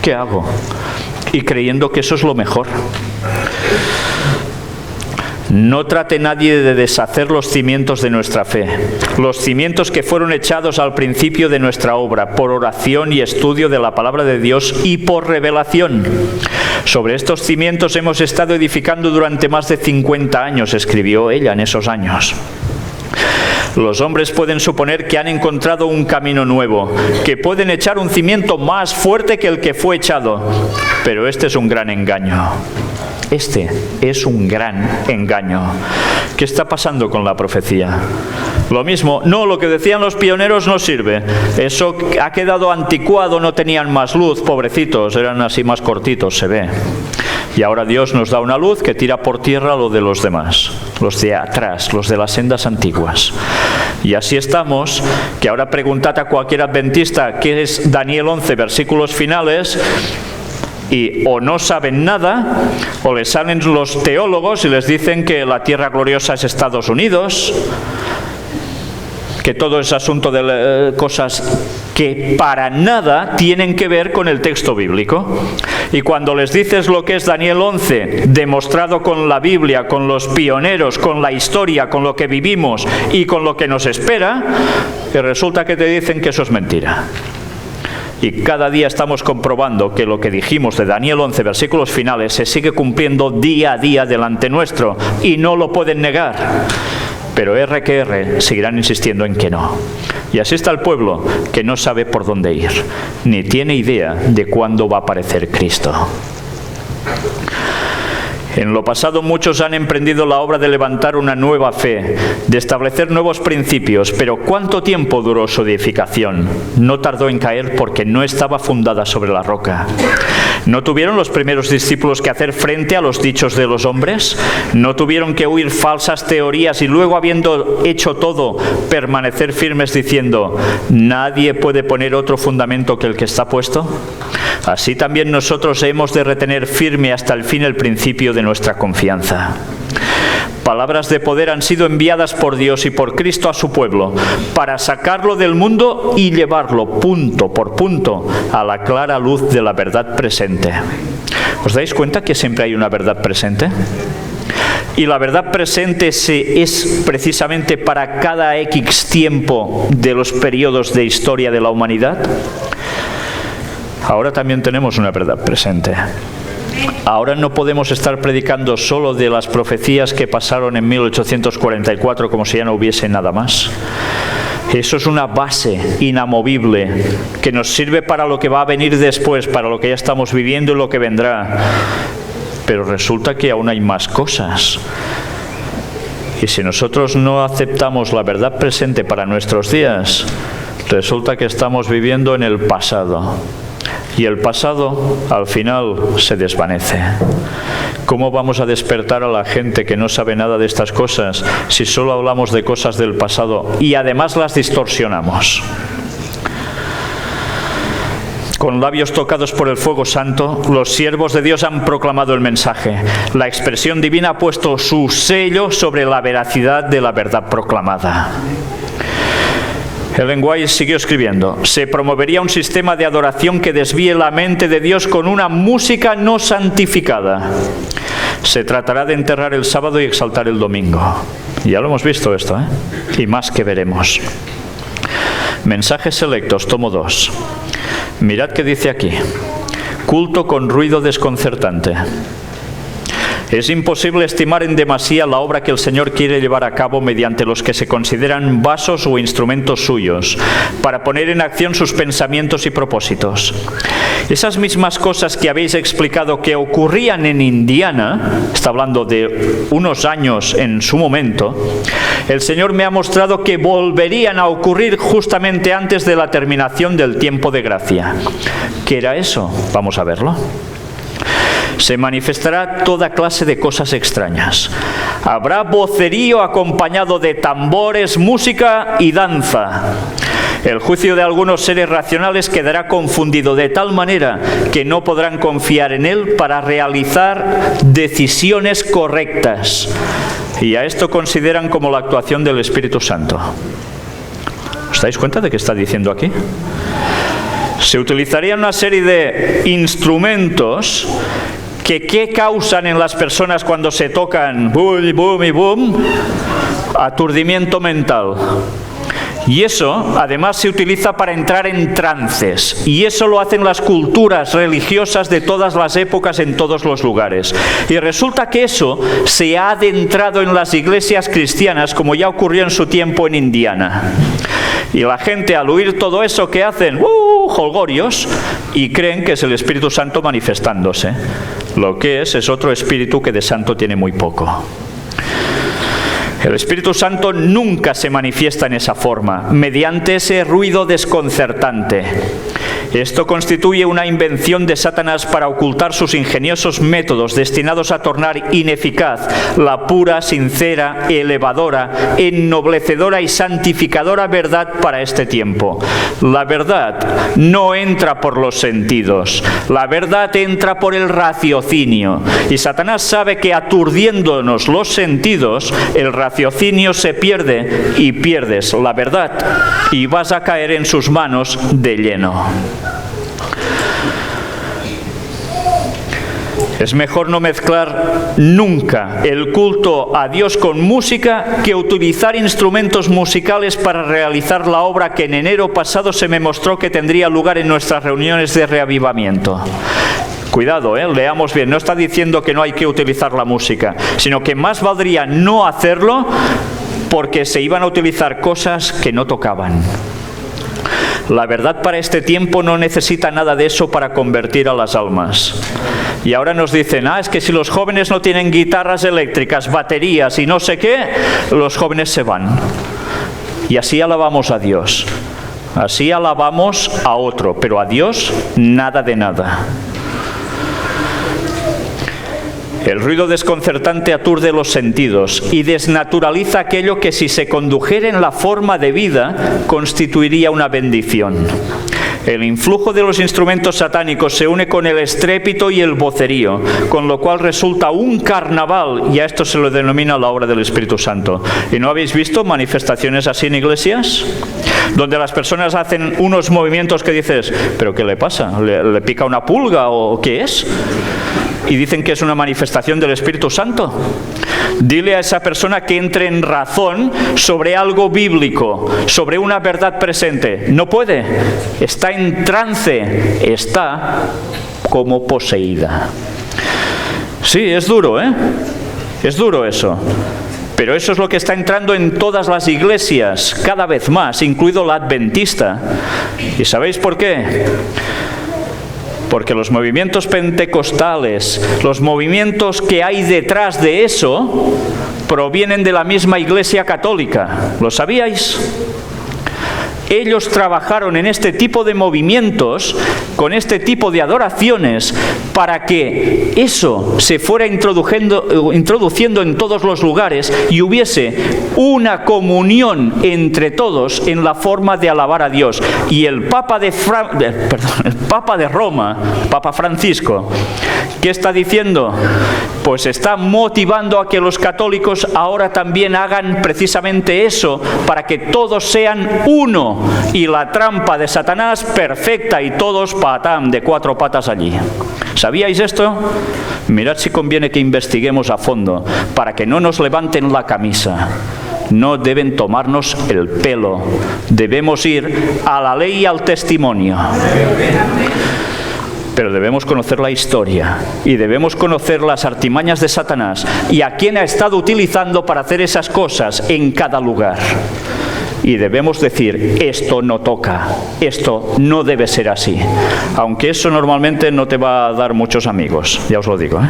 qué hago? Y creyendo que eso es lo mejor. No trate nadie de deshacer los cimientos de nuestra fe, los cimientos que fueron echados al principio de nuestra obra, por oración y estudio de la palabra de Dios y por revelación. Sobre estos cimientos hemos estado edificando durante más de 50 años, escribió ella en esos años. Los hombres pueden suponer que han encontrado un camino nuevo, que pueden echar un cimiento más fuerte que el que fue echado, pero este es un gran engaño. Este es un gran engaño. ¿Qué está pasando con la profecía? Lo mismo, no, lo que decían los pioneros no sirve. Eso ha quedado anticuado, no tenían más luz, pobrecitos, eran así más cortitos, se ve. Y ahora Dios nos da una luz que tira por tierra lo de los demás, los de atrás, los de las sendas antiguas. Y así estamos, que ahora preguntad a cualquier adventista qué es Daniel 11, versículos finales, y o no saben nada, o les salen los teólogos y les dicen que la tierra gloriosa es Estados Unidos, que todo es asunto de cosas que para nada tienen que ver con el texto bíblico. Y cuando les dices lo que es Daniel 11, demostrado con la Biblia, con los pioneros, con la historia, con lo que vivimos y con lo que nos espera, que resulta que te dicen que eso es mentira. Y cada día estamos comprobando que lo que dijimos de Daniel 11, versículos finales, se sigue cumpliendo día a día delante nuestro, y no lo pueden negar. Pero R que R seguirán insistiendo en que no. Y así está el pueblo, que no sabe por dónde ir, ni tiene idea de cuándo va a aparecer Cristo. En lo pasado muchos han emprendido la obra de levantar una nueva fe, de establecer nuevos principios, pero ¿cuánto tiempo duró su edificación? No tardó en caer porque no estaba fundada sobre la roca. ¿No tuvieron los primeros discípulos que hacer frente a los dichos de los hombres? ¿No tuvieron que huir falsas teorías y luego, habiendo hecho todo, permanecer firmes diciendo: nadie puede poner otro fundamento que el que está puesto? Así también nosotros hemos de retener firme hasta el fin el principio de nuestra confianza. Palabras de poder han sido enviadas por Dios y por Cristo a su pueblo, para sacarlo del mundo y llevarlo punto por punto a la clara luz de la verdad presente. ¿Os dais cuenta que siempre hay una verdad presente? Y la verdad presente es precisamente para cada X tiempo de los periodos de historia de la humanidad. Ahora también tenemos una verdad presente. Ahora no podemos estar predicando solo de las profecías que pasaron en 1844 como si ya no hubiese nada más. Eso es una base inamovible que nos sirve para lo que va a venir después, para lo que ya estamos viviendo y lo que vendrá. Pero resulta que aún hay más cosas. Y si nosotros no aceptamos la verdad presente para nuestros días, resulta que estamos viviendo en el pasado. Y el pasado, al final, se desvanece. ¿Cómo vamos a despertar a la gente que no sabe nada de estas cosas si solo hablamos de cosas del pasado y además las distorsionamos? Con labios tocados por el fuego santo, los siervos de Dios han proclamado el mensaje. La expresión divina ha puesto su sello sobre la veracidad de la verdad proclamada. Ellen White siguió escribiendo: se promovería un sistema de adoración que desvíe la mente de Dios con una música no santificada. Se tratará de enterrar el sábado y exaltar el domingo. Ya lo hemos visto esto, y más que veremos. Mensajes selectos, tomo 2. Mirad qué dice aquí. Culto con ruido desconcertante. Es imposible estimar en demasía la obra que el Señor quiere llevar a cabo mediante los que se consideran vasos o instrumentos suyos, para poner en acción sus pensamientos y propósitos. Esas mismas cosas que habéis explicado que ocurrían en Indiana, está hablando de unos años en su momento, el Señor me ha mostrado que volverían a ocurrir justamente antes de la terminación del tiempo de gracia. ¿Qué era eso? Vamos a verlo. Se manifestará toda clase de cosas extrañas. Habrá vocerío acompañado de tambores, música y danza. El juicio de algunos seres racionales quedará confundido de tal manera que no podrán confiar en él para realizar decisiones correctas. Y a esto consideran como la actuación del Espíritu Santo. ¿Os dais cuenta de qué está diciendo aquí? Se utilizarían una serie de instrumentos que ¿qué causan en las personas cuando se tocan? Boom, boom y boom. Aturdimiento mental. Y eso, además, se utiliza para entrar en trances. Y eso lo hacen las culturas religiosas de todas las épocas en todos los lugares. Y resulta que eso se ha adentrado en las iglesias cristianas, como ya ocurrió en su tiempo en Indiana. Y la gente, al oír todo eso, ¿qué hacen? Jolgorios, y creen que es el Espíritu Santo manifestándose. Lo que es otro espíritu que de santo tiene muy poco. El Espíritu Santo nunca se manifiesta en esa forma, mediante ese ruido desconcertante. Esto constituye una invención de Satanás para ocultar sus ingeniosos métodos destinados a tornar ineficaz la pura, sincera, elevadora, ennoblecedora y santificadora verdad para este tiempo. La verdad no entra por los sentidos, la verdad entra por el raciocinio. Y Satanás sabe que aturdiéndonos los sentidos, el raciocinio se pierde y pierdes la verdad y vas a caer en sus manos de lleno. Es mejor no mezclar nunca el culto a Dios con música que utilizar instrumentos musicales para realizar la obra que en enero pasado se me mostró que tendría lugar en nuestras reuniones de reavivamiento. Cuidado, leamos bien, no está diciendo que no hay que utilizar la música, sino que más valdría no hacerlo porque se iban a utilizar cosas que no tocaban. La verdad para este tiempo no necesita nada de eso para convertir a las almas. Y ahora nos dicen, es que si los jóvenes no tienen guitarras eléctricas, baterías y no sé qué, los jóvenes se van. Y así alabamos a Dios. Así alabamos a otro, pero a Dios nada de nada. El ruido desconcertante aturde los sentidos y desnaturaliza aquello que si se condujera en la forma de vida constituiría una bendición. El influjo de los instrumentos satánicos se une con el estrépito y el vocerío, con lo cual resulta un carnaval, y a esto se lo denomina la obra del Espíritu Santo. ¿Y no habéis visto manifestaciones así en iglesias? Donde las personas hacen unos movimientos que dices, ¿pero qué le pasa? ¿Le pica una pulga o qué es? Y dicen que es una manifestación del Espíritu Santo. Dile a esa persona que entre en razón sobre algo bíblico, sobre una verdad presente. No puede. Está en trance. Está como poseída. Sí, es duro, Es duro eso. Pero eso es lo que está entrando en todas las iglesias, cada vez más, incluido la adventista. ¿Y sabéis por qué? Porque los movimientos pentecostales, los movimientos que hay detrás de eso, provienen de la misma Iglesia Católica. ¿Lo sabíais? Ellos trabajaron en este tipo de movimientos, con este tipo de adoraciones, para que eso se fuera introduciendo en todos los lugares y hubiese una comunión entre todos en la forma de alabar a Dios. Y el Papa de Roma, Papa Francisco, ¿qué está diciendo? Pues está motivando a que los católicos ahora también hagan precisamente eso, para que todos sean uno. Y la trampa de Satanás perfecta y todos patam, de 4 patas allí. ¿Sabíais esto? Mirad si conviene que investiguemos a fondo para que no nos levanten la camisa. No deben tomarnos el pelo. Debemos ir a la ley y al testimonio. Pero debemos conocer la historia y debemos conocer las artimañas de Satanás y a quién ha estado utilizando para hacer esas cosas en cada lugar. Y debemos decir, esto no toca, esto no debe ser así. Aunque eso normalmente no te va a dar muchos amigos, ya os lo digo, ¿eh?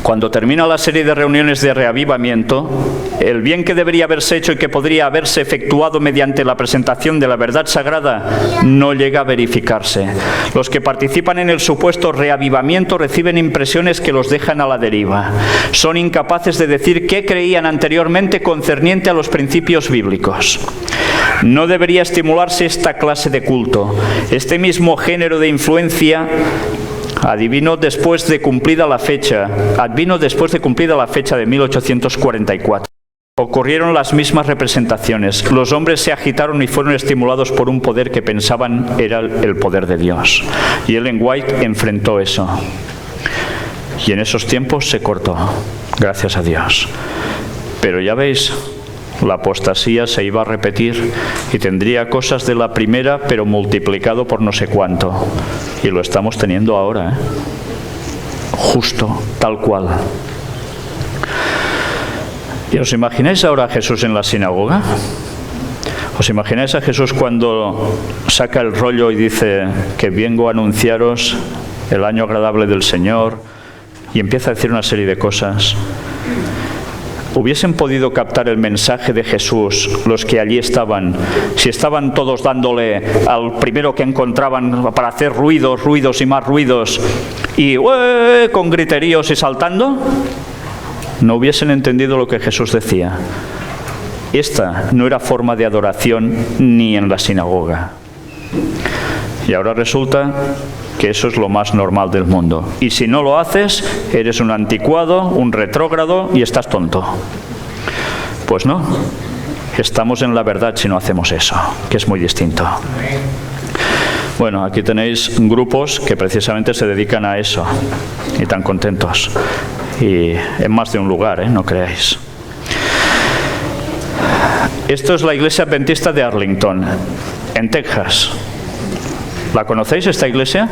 Cuando termina la serie de reuniones de reavivamiento, el bien que debería haberse hecho y que podría haberse efectuado mediante la presentación de la verdad sagrada no llega a verificarse. Los que participan en el supuesto reavivamiento reciben impresiones que los dejan a la deriva. Son incapaces de decir qué creían anteriormente concerniente a los principios bíblicos. No debería estimularse esta clase de culto. Este mismo género de influencia advino después de cumplida la fecha de 1844. Ocurrieron las mismas representaciones. Los hombres se agitaron y fueron estimulados por un poder que pensaban era el poder de Dios. Y Ellen White enfrentó eso. Y en esos tiempos se cortó, gracias a Dios. Pero ya veis, la apostasía se iba a repetir y tendría cosas de la primera, pero multiplicado por no sé cuánto. Y lo estamos teniendo ahora, ¿eh? Justo, tal cual. ¿Y os imagináis ahora a Jesús en la sinagoga? ¿Os imagináis a Jesús cuando saca el rollo y dice que vengo a anunciaros el año agradable del Señor y empieza a decir una serie de cosas? ¿Hubiesen podido captar el mensaje de Jesús los que allí estaban, si estaban todos dándole al primero que encontraban para hacer ruidos y más ruidos y con griteríos y saltando? No hubiesen entendido lo que Jesús decía. Esta no era forma de adoración ni en la sinagoga. Y ahora resulta que eso es lo más normal del mundo. Y si no lo haces, eres un anticuado, un retrógrado y estás tonto. Pues no, estamos en la verdad si no hacemos eso, que es muy distinto. Bueno, aquí tenéis grupos que precisamente se dedican a eso y tan contentos. Y en más de un lugar, no creáis. Esto es la iglesia adventista de Arlington, en Texas. ¿La conocéis, esta iglesia?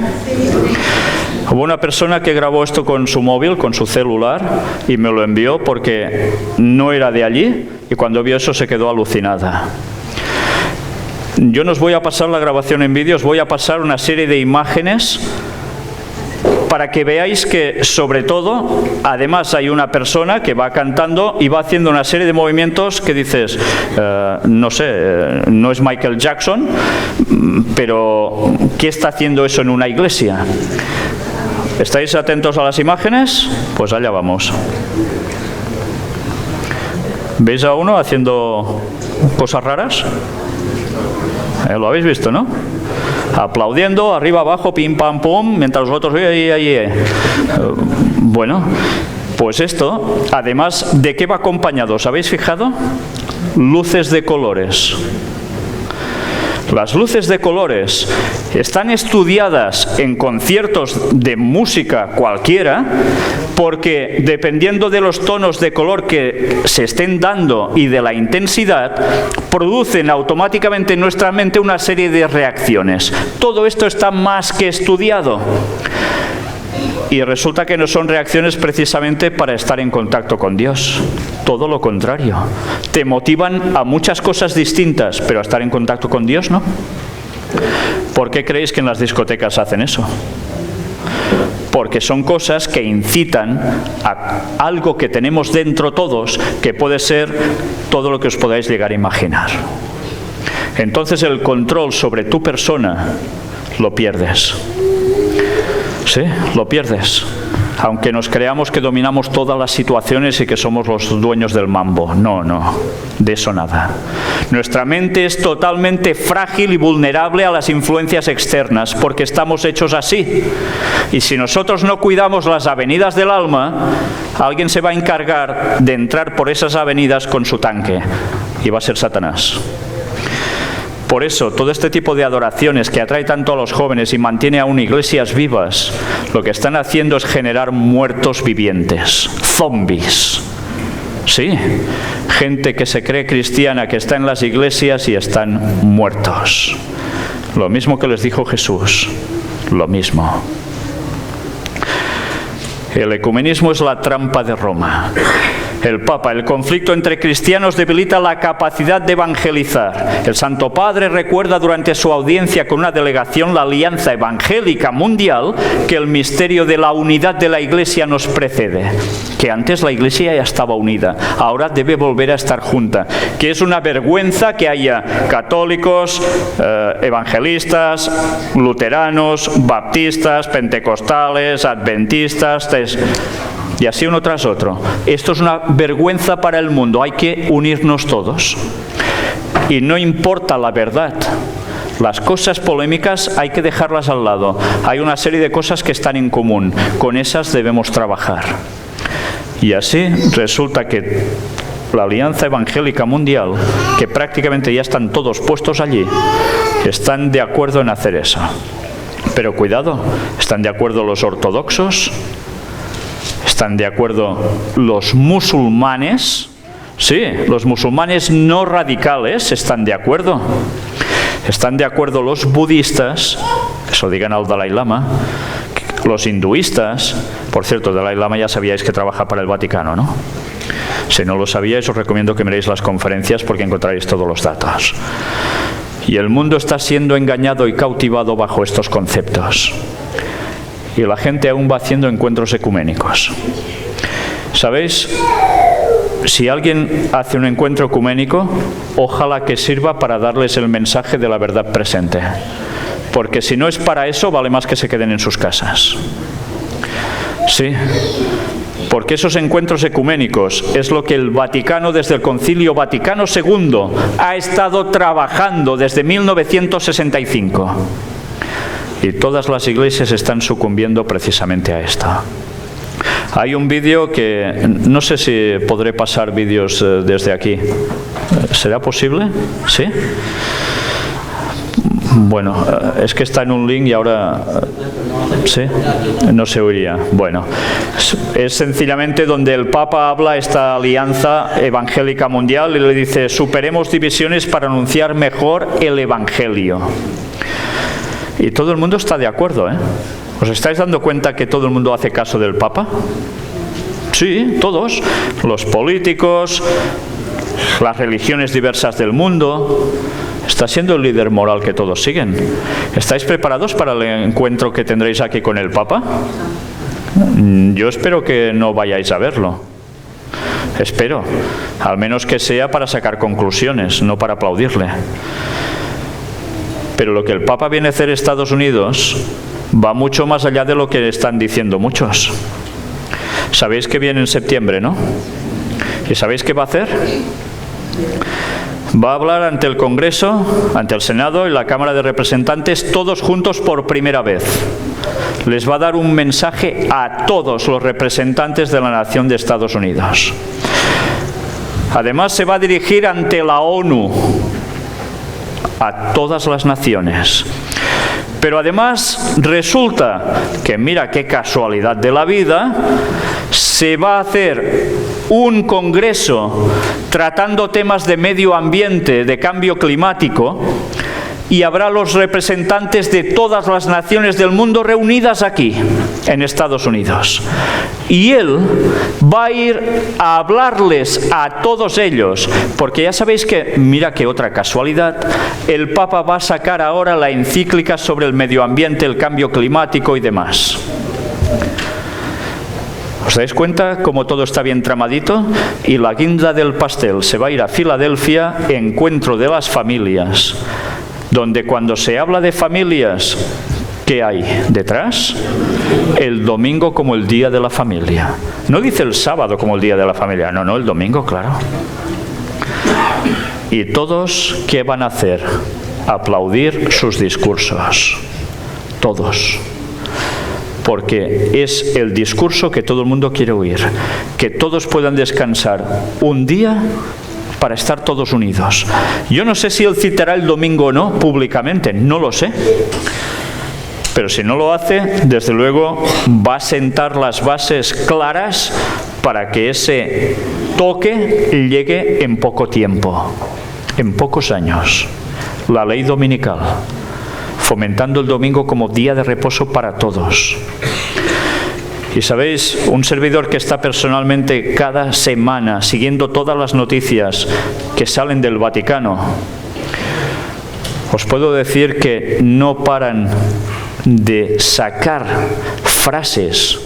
Hubo una persona que grabó esto con su móvil, con su celular, y me lo envió porque no era de allí, y cuando vio eso se quedó alucinada. Yo no os voy a pasar la grabación en vídeo, os voy a pasar una serie de imágenes para que veáis que, sobre todo, además hay una persona que va cantando y va haciendo una serie de movimientos que dices, no sé, no es Michael Jackson, pero ¿qué está haciendo eso en una iglesia? ¿Estáis atentos a las imágenes? Pues allá vamos. ¿Veis a uno haciendo cosas raras? Lo habéis visto, ¿no? Aplaudiendo, arriba, abajo, pim, pam, pum, mientras los otros... Bueno, pues esto, además, ¿de qué va acompañado? ¿Os habéis fijado? Luces de colores. Las luces de colores están estudiadas en conciertos de música cualquiera porque dependiendo de los tonos de color que se estén dando y de la intensidad, producen automáticamente en nuestra mente una serie de reacciones. Todo esto está más que estudiado. Y resulta que no son reacciones precisamente para estar en contacto con Dios. Todo lo contrario. Te motivan a muchas cosas distintas, pero a estar en contacto con Dios, ¿no? ¿Por qué creéis que en las discotecas hacen eso? Porque son cosas que incitan a algo que tenemos dentro todos, que puede ser todo lo que os podáis llegar a imaginar. Entonces el control sobre tu persona lo pierdes. Sí, lo pierdes. Aunque nos creamos que dominamos todas las situaciones y que somos los dueños del mambo. No, de eso nada. Nuestra mente es totalmente frágil y vulnerable a las influencias externas, porque estamos hechos así. Y si nosotros no cuidamos las avenidas del alma, alguien se va a encargar de entrar por esas avenidas con su tanque, y va a ser Satanás. Por eso, todo este tipo de adoraciones que atrae tanto a los jóvenes y mantiene aún iglesias vivas, lo que están haciendo es generar muertos vivientes, zombies. Sí, gente que se cree cristiana, que está en las iglesias y están muertos. Lo mismo que les dijo Jesús, lo mismo. El ecumenismo es la trampa de Roma. El Papa, el conflicto entre cristianos debilita la capacidad de evangelizar. El Santo Padre recuerda durante su audiencia con una delegación la alianza evangélica mundial que el misterio de la unidad de la Iglesia nos precede. Que antes la Iglesia ya estaba unida, ahora debe volver a estar junta. Que es una vergüenza que haya católicos, evangelistas, luteranos, baptistas, pentecostales, adventistas, y así uno tras otro. Esto es una vergüenza para el mundo. Hay que unirnos todos. Y no importa la verdad. Las cosas polémicas hay que dejarlas al lado. Hay una serie de cosas que están en común. Con esas debemos trabajar. Y así resulta que la Alianza Evangélica Mundial, que prácticamente ya están todos puestos allí, están de acuerdo en hacer eso. Pero cuidado, ¿están de acuerdo los ortodoxos? ¿Están de acuerdo los musulmanes? Sí, los musulmanes no radicales están de acuerdo. Están de acuerdo los budistas, eso digan al Dalai Lama, los hinduistas. Por cierto, el Dalai Lama ya sabíais que trabaja para el Vaticano, ¿no? Si no lo sabíais, os recomiendo que miréis las conferencias porque encontraréis todos los datos. Y el mundo está siendo engañado y cautivado bajo estos conceptos. Y la gente aún va haciendo encuentros ecuménicos. ¿Sabéis? Si alguien hace un encuentro ecuménico, ojalá que sirva para darles el mensaje de la verdad presente. Porque si no es para eso, vale más que se queden en sus casas. Sí. Porque esos encuentros ecuménicos es lo que el Vaticano, desde el Concilio Vaticano II, ha estado trabajando desde 1965. Y todas las iglesias están sucumbiendo precisamente a esto. Hay un vídeo que no sé si podré pasar vídeos desde aquí. ¿Será posible? ¿Sí? Bueno, es que está en un link y ahora... ¿Sí? No se oiría. Bueno, es sencillamente donde el Papa habla esta alianza evangélica mundial y le dice: superemos divisiones para anunciar mejor el Evangelio. Y todo el mundo está de acuerdo, ¿eh? ¿Os estáis dando cuenta que todo el mundo hace caso del Papa? Sí, todos. Los políticos, las religiones diversas del mundo. Está siendo el líder moral que todos siguen. ¿Estáis preparados para el encuentro que tendréis aquí con el Papa? Yo espero que no vayáis a verlo. Espero. Al menos que sea para sacar conclusiones, no para aplaudirle. Pero lo que el Papa viene a hacer en Estados Unidos va mucho más allá de lo que están diciendo muchos. Sabéis que viene en septiembre, ¿no? ¿Y sabéis qué va a hacer? Va a hablar ante el Congreso, ante el Senado y la Cámara de Representantes, todos juntos por primera vez. Les va a dar un mensaje a todos los representantes de la nación de Estados Unidos. Además, se va a dirigir ante la ONU, a todas las naciones. Pero además resulta que, mira qué casualidad de la vida, se va a hacer un congreso tratando temas de medio ambiente, de cambio climático, y habrá los representantes de todas las naciones del mundo reunidas aquí, en Estados Unidos. Y él va a ir a hablarles a todos ellos, porque ya sabéis que, mira qué otra casualidad, el Papa va a sacar ahora la encíclica sobre el medio ambiente, el cambio climático y demás. ¿Os dais cuenta cómo todo está bien tramadito? Y la guinda del pastel se va a ir a Filadelfia, encuentro de las familias, donde cuando se habla de familias, ¿qué hay detrás? El domingo como el día de la familia. No dice el sábado como el día de la familia, no, el domingo, claro. ¿Y todos qué van a hacer? Aplaudir sus discursos. Todos. Porque es el discurso que todo el mundo quiere oír. Que todos puedan descansar un día para estar todos unidos. Yo no sé si él citará el domingo o no, públicamente, no lo sé. Pero si no lo hace, desde luego va a sentar las bases claras para que ese toque llegue en poco tiempo, en pocos años. La ley dominical, fomentando el domingo como día de reposo para todos. Y sabéis, un servidor que está personalmente cada semana siguiendo todas las noticias que salen del Vaticano, os puedo decir que no paran de sacar frases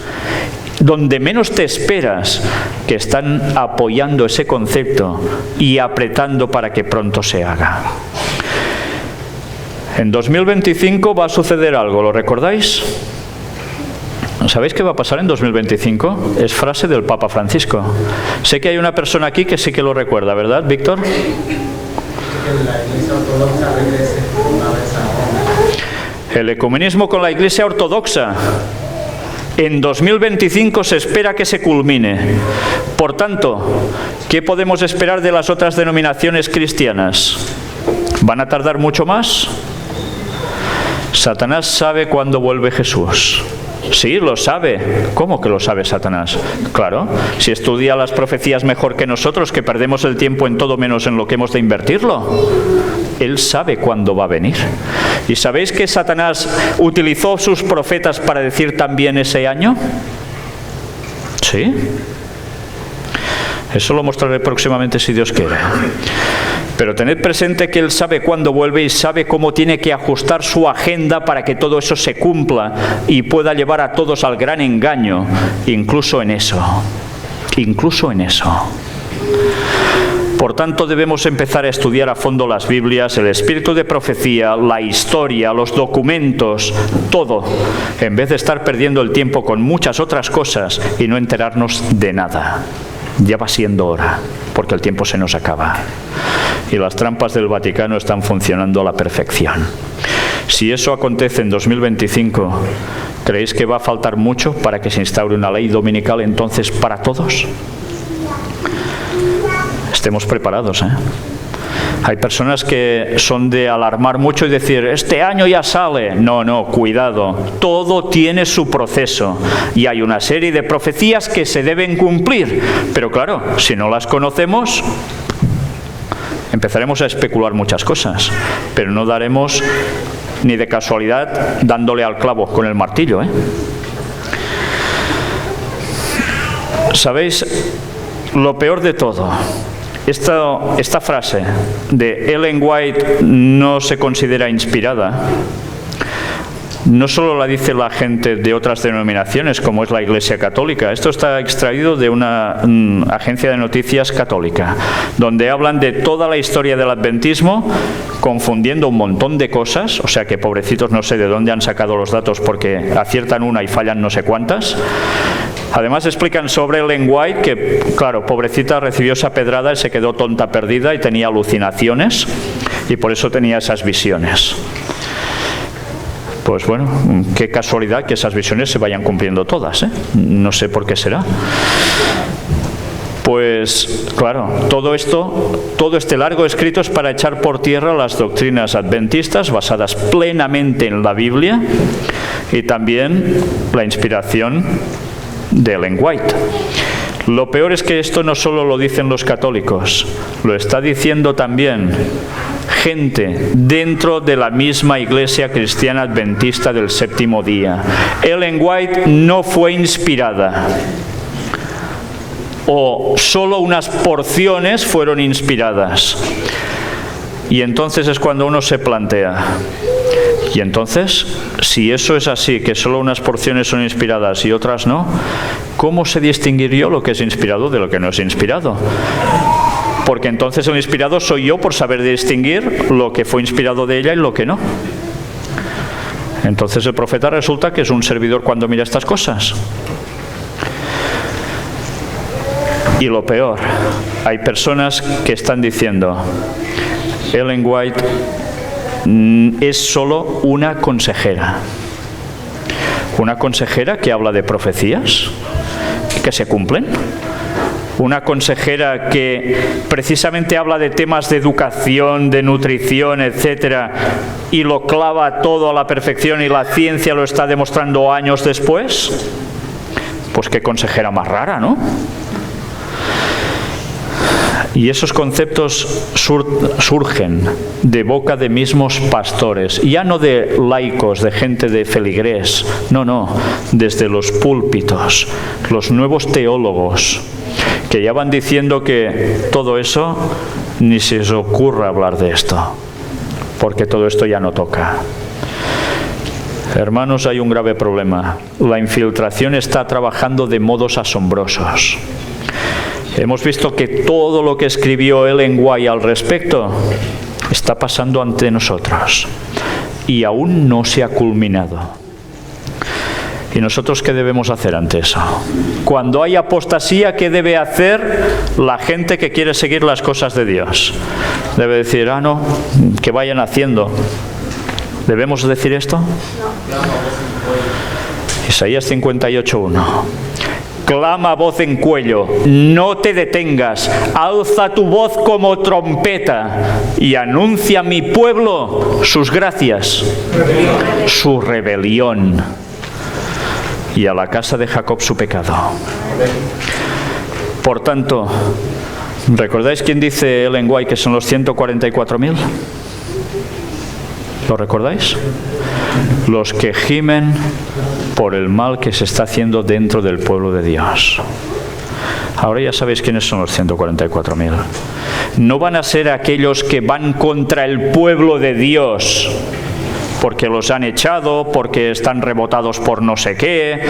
donde menos te esperas que están apoyando ese concepto y apretando para que pronto se haga. En 2025 va a suceder algo, ¿lo recordáis? ¿Sabéis qué va a pasar en 2025? Es frase del Papa Francisco. Sé que hay una persona aquí que sí que lo recuerda, ¿verdad, Víctor? Que la Iglesia Ortodoxa regrese una vez a El ecumenismo con la Iglesia Ortodoxa. En 2025 se espera que se culmine. Por tanto, ¿qué podemos esperar de las otras denominaciones cristianas? ¿Van a tardar mucho más? Satanás sabe cuándo vuelve Jesús. Sí, lo sabe. ¿Cómo que lo sabe Satanás? Claro, si estudia las profecías mejor que nosotros, que perdemos el tiempo en todo menos en lo que hemos de invertirlo. Él sabe cuándo va a venir. ¿Y sabéis que Satanás utilizó sus profetas para decir también ese año? Sí. Eso lo mostraré próximamente si Dios quiere. Pero tened presente que Él sabe cuándo vuelve y sabe cómo tiene que ajustar su agenda para que todo eso se cumpla y pueda llevar a todos al gran engaño, incluso en eso. Incluso en eso. Por tanto, debemos empezar a estudiar a fondo las Biblias, el espíritu de profecía, la historia, los documentos, todo, en vez de estar perdiendo el tiempo con muchas otras cosas y no enterarnos de nada. Ya va siendo hora, porque el tiempo se nos acaba. Y las trampas del Vaticano están funcionando a la perfección. Si eso acontece en 2025, ¿creéis que va a faltar mucho para que se instaure una ley dominical entonces para todos? Estemos preparados, ¿eh? Hay personas que son de alarmar mucho y decir, este año ya sale. No, no, cuidado. Todo tiene su proceso. Y hay una serie de profecías que se deben cumplir. Pero claro, si no las conocemos, empezaremos a especular muchas cosas. Pero no daremos ni de casualidad dándole al clavo con el martillo, ¿eh? ¿Sabéis? Lo peor de todo. Esta frase de Ellen White no se considera inspirada. No solo la dice la gente de otras denominaciones, como es la Iglesia Católica. Esto está extraído de una agencia de noticias católica, donde hablan de toda la historia del adventismo, confundiendo un montón de cosas. O sea que, pobrecitos, no sé de dónde han sacado los datos, porque aciertan una y fallan no sé cuántas. Además explican sobre Ellen White que, claro, pobrecita, recibió esa pedrada y se quedó tonta perdida y tenía alucinaciones y por eso tenía esas visiones. Pues bueno, qué casualidad que esas visiones se vayan cumpliendo todas, ¿eh? No sé por qué será. Pues claro, todo este largo escrito es para echar por tierra las doctrinas adventistas basadas plenamente en la Biblia y también la inspiración de Ellen White. Lo peor es que esto no solo lo dicen los católicos, lo está diciendo también gente dentro de la misma Iglesia Cristiana Adventista del Séptimo Día. Ellen White no fue inspirada, o solo unas porciones fueron inspiradas. Y entonces es cuando uno se plantea, y entonces, si eso es así, que solo unas porciones son inspiradas y otras no, ¿cómo se distinguiría lo que es inspirado de lo que no es inspirado? Porque entonces el inspirado soy yo por saber distinguir lo que fue inspirado de ella y lo que no. Entonces el profeta resulta que es un servidor cuando mira estas cosas. Y lo peor, hay personas que están diciendo, Ellen White es solo una consejera que habla de profecías que se cumplen. una consejera que precisamente habla de temas de educación, de nutrición, etcétera, y lo clava todo a la perfección y la ciencia lo está demostrando años después? Pues qué consejera más rara, ¿no? Y esos conceptos surgen de boca de mismos pastores, ya no de laicos, de gente de feligrés, no, desde los púlpitos, los nuevos teólogos, que ya van diciendo que todo eso ni se os ocurra hablar de esto, porque todo esto ya no toca. Hermanos, hay un grave problema. La infiltración está trabajando de modos asombrosos. Hemos visto que todo lo que escribió Ellen White al respecto está pasando ante nosotros y aún no se ha culminado. ¿Y nosotros qué debemos hacer ante eso? Cuando hay apostasía, ¿qué debe hacer la gente que quiere seguir las cosas de Dios? Debe decir, no, que vayan haciendo. ¿Debemos decir esto? Isaías 58:1. Clama a voz en cuello, no te detengas, alza tu voz como trompeta y anuncia a mi pueblo sus gracias, su rebelión, y a la casa de Jacob su pecado. Por tanto, ¿recordáis quién dice Ellen White que son los 144.000? ¿Lo recordáis? Los que gimen por el mal que se está haciendo dentro del pueblo de Dios. Ahora ya sabéis quiénes son los 144.000. No van a ser aquellos que van contra el pueblo de Dios porque los han echado, porque están rebotados por no sé qué,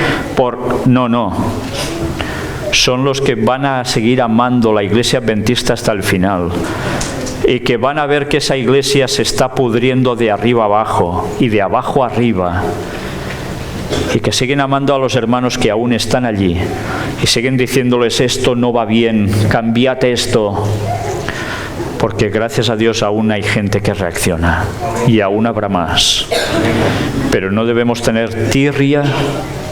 No. Son los que van a seguir amando la Iglesia Adventista hasta el final. Y que van a ver que esa iglesia se está pudriendo de arriba abajo y de abajo arriba. Y que siguen amando a los hermanos que aún están allí. Y siguen diciéndoles, esto no va bien, cambiate esto. Porque gracias a Dios aún hay gente que reacciona. Y aún habrá más. Pero no debemos tener tirria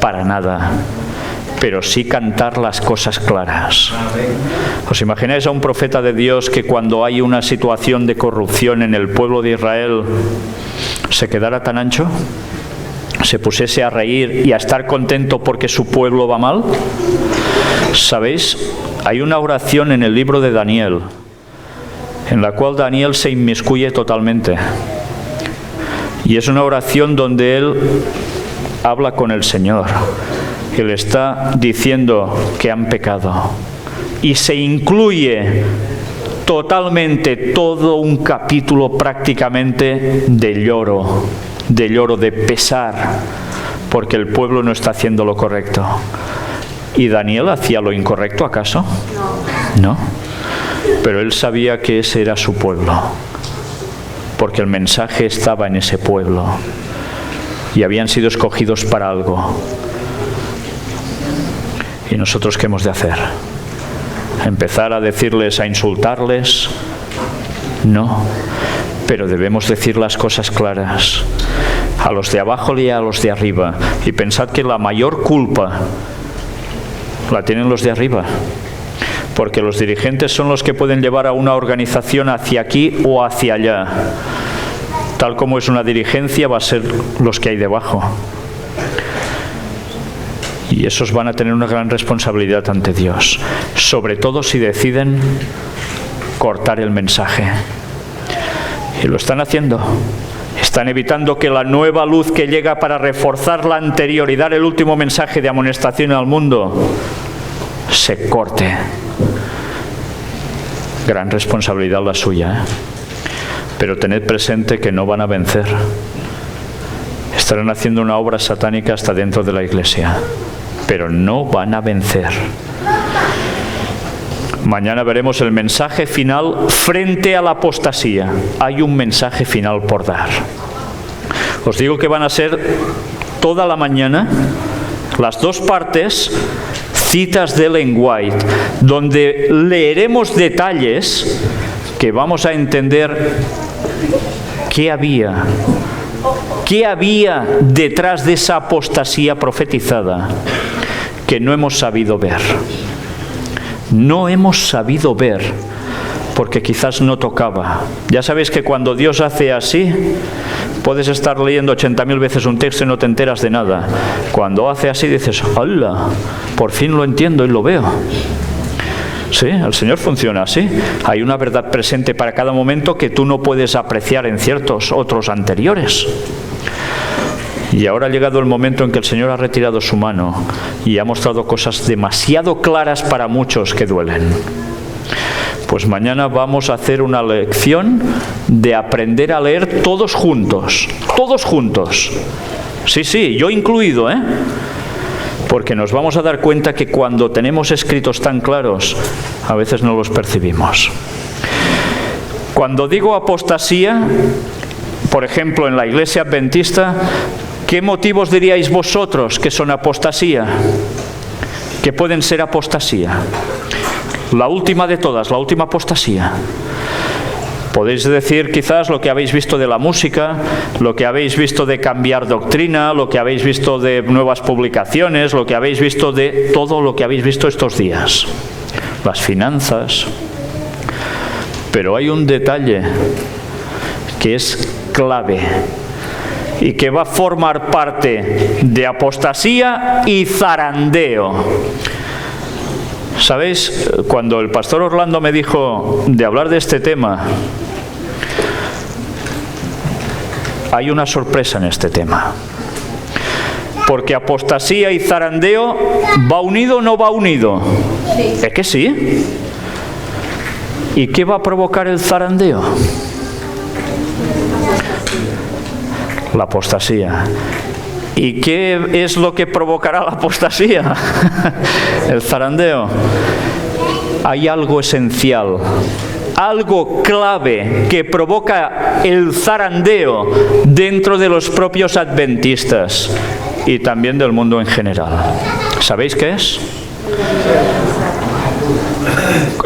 para nada. Pero sí cantar las cosas claras. ¿Os imagináis a un profeta de Dios que cuando hay una situación de corrupción en el pueblo de Israel se quedara tan ancho? ¿Se pusiese a reír y a estar contento porque su pueblo va mal? ¿Sabéis? Hay una oración en el libro de Daniel en la cual Daniel se inmiscuye totalmente. Y es una oración donde él habla con el Señor. Que le está diciendo que han pecado. Y se incluye totalmente todo un capítulo prácticamente de lloro, de pesar, porque el pueblo no está haciendo lo correcto. ¿Y Daniel hacía lo incorrecto acaso? No. Pero él sabía que ese era su pueblo, porque el mensaje estaba en ese pueblo y habían sido escogidos para algo. ¿Y nosotros qué hemos de hacer? ¿Empezar a decirles, a insultarles? No, pero debemos decir las cosas claras, a los de abajo y a los de arriba. Y pensad que la mayor culpa la tienen los de arriba, porque los dirigentes son los que pueden llevar a una organización hacia aquí o hacia allá. Tal como es una dirigencia, va a ser los que hay debajo. Y esos van a tener una gran responsabilidad ante Dios, sobre todo si deciden cortar el mensaje. Y lo están haciendo. Están evitando que la nueva luz que llega para reforzar la anterior y dar el último mensaje de amonestación al mundo se corte. Gran responsabilidad la suya, ¿eh? Pero tened presente que no van a vencer. Estarán haciendo una obra satánica hasta dentro de la iglesia, pero no van a vencer. Mañana veremos el mensaje final frente a la apostasía. Hay un mensaje final por dar. Os digo que van a ser toda la mañana las dos partes, citas de Ellen White, donde leeremos detalles que vamos a entender qué había detrás de esa apostasía profetizada que no hemos sabido ver. No hemos sabido ver, porque quizás no tocaba. Ya sabéis que cuando Dios hace así, puedes estar leyendo 80.000 veces un texto y no te enteras de nada. Cuando hace así dices, ¡hala! Por fin lo entiendo y lo veo. Sí, el Señor funciona así. Hay una verdad presente para cada momento que tú no puedes apreciar en ciertos otros anteriores. Y ahora ha llegado el momento en que el Señor ha retirado su mano y ha mostrado cosas demasiado claras para muchos que duelen. Pues mañana vamos a hacer una lección de aprender a leer todos juntos. Todos juntos. Sí, yo incluido, ¿eh? Porque nos vamos a dar cuenta que cuando tenemos escritos tan claros, a veces no los percibimos. Cuando digo apostasía, por ejemplo, en la Iglesia Adventista, ¿qué motivos diríais vosotros que son apostasía? Que pueden ser apostasía. La última de todas, la última apostasía. Podéis decir quizás lo que habéis visto de la música, lo que habéis visto de cambiar doctrina, lo que habéis visto de nuevas publicaciones, lo que habéis visto de todo lo que habéis visto estos días. Las finanzas. Pero hay un detalle que es clave y que va a formar parte de apostasía y zarandeo. ¿Sabéis? Cuando el pastor Orlando me dijo de hablar de este tema, hay una sorpresa en este tema. Porque apostasía y zarandeo, ¿va unido o no va unido? ¿Es que sí? ¿Y qué va a provocar el zarandeo? La apostasía. ¿Y qué es lo que provocará la apostasía? El zarandeo. Hay algo esencial, algo clave que provoca el zarandeo dentro de los propios adventistas y también del mundo en general. ¿Sabéis qué es?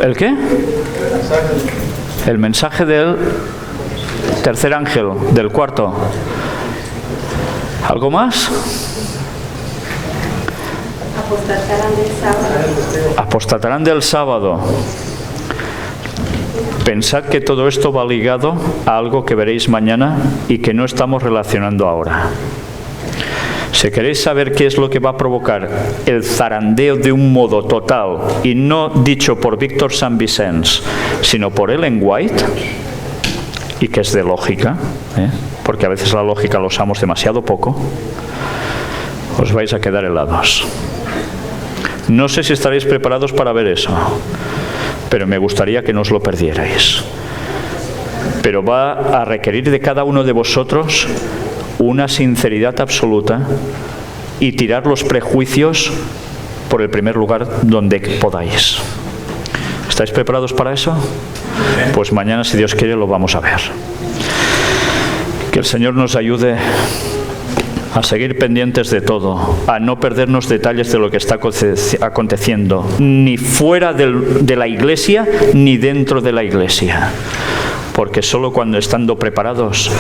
¿El qué? El mensaje del tercer ángel, del cuarto. ¿Algo más? Apostatarán del sábado. Apostatarán del sábado. Pensad que todo esto va ligado a algo que veréis mañana y que no estamos relacionando ahora. Si queréis saber qué es lo que va a provocar el zarandeo de un modo total, y no dicho por Víctor San Vicens, sino por Ellen White, y que es de lógica, porque a veces la lógica la usamos demasiado poco, os vais a quedar helados. No sé si estaréis preparados para ver eso, pero me gustaría que no os lo perdierais. Pero va a requerir de cada uno de vosotros una sinceridad absoluta y tirar los prejuicios por el primer lugar donde podáis. ¿Estáis preparados para eso? Pues mañana, si Dios quiere, lo vamos a ver. Que el Señor nos ayude a seguir pendientes de todo, a no perdernos detalles de lo que está aconteciendo, ni fuera de la Iglesia, ni dentro de la Iglesia. Porque solo cuando estando preparados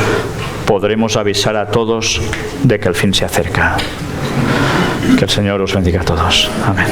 podremos avisar a todos de que el fin se acerca. Que el Señor os bendiga a todos. Amén.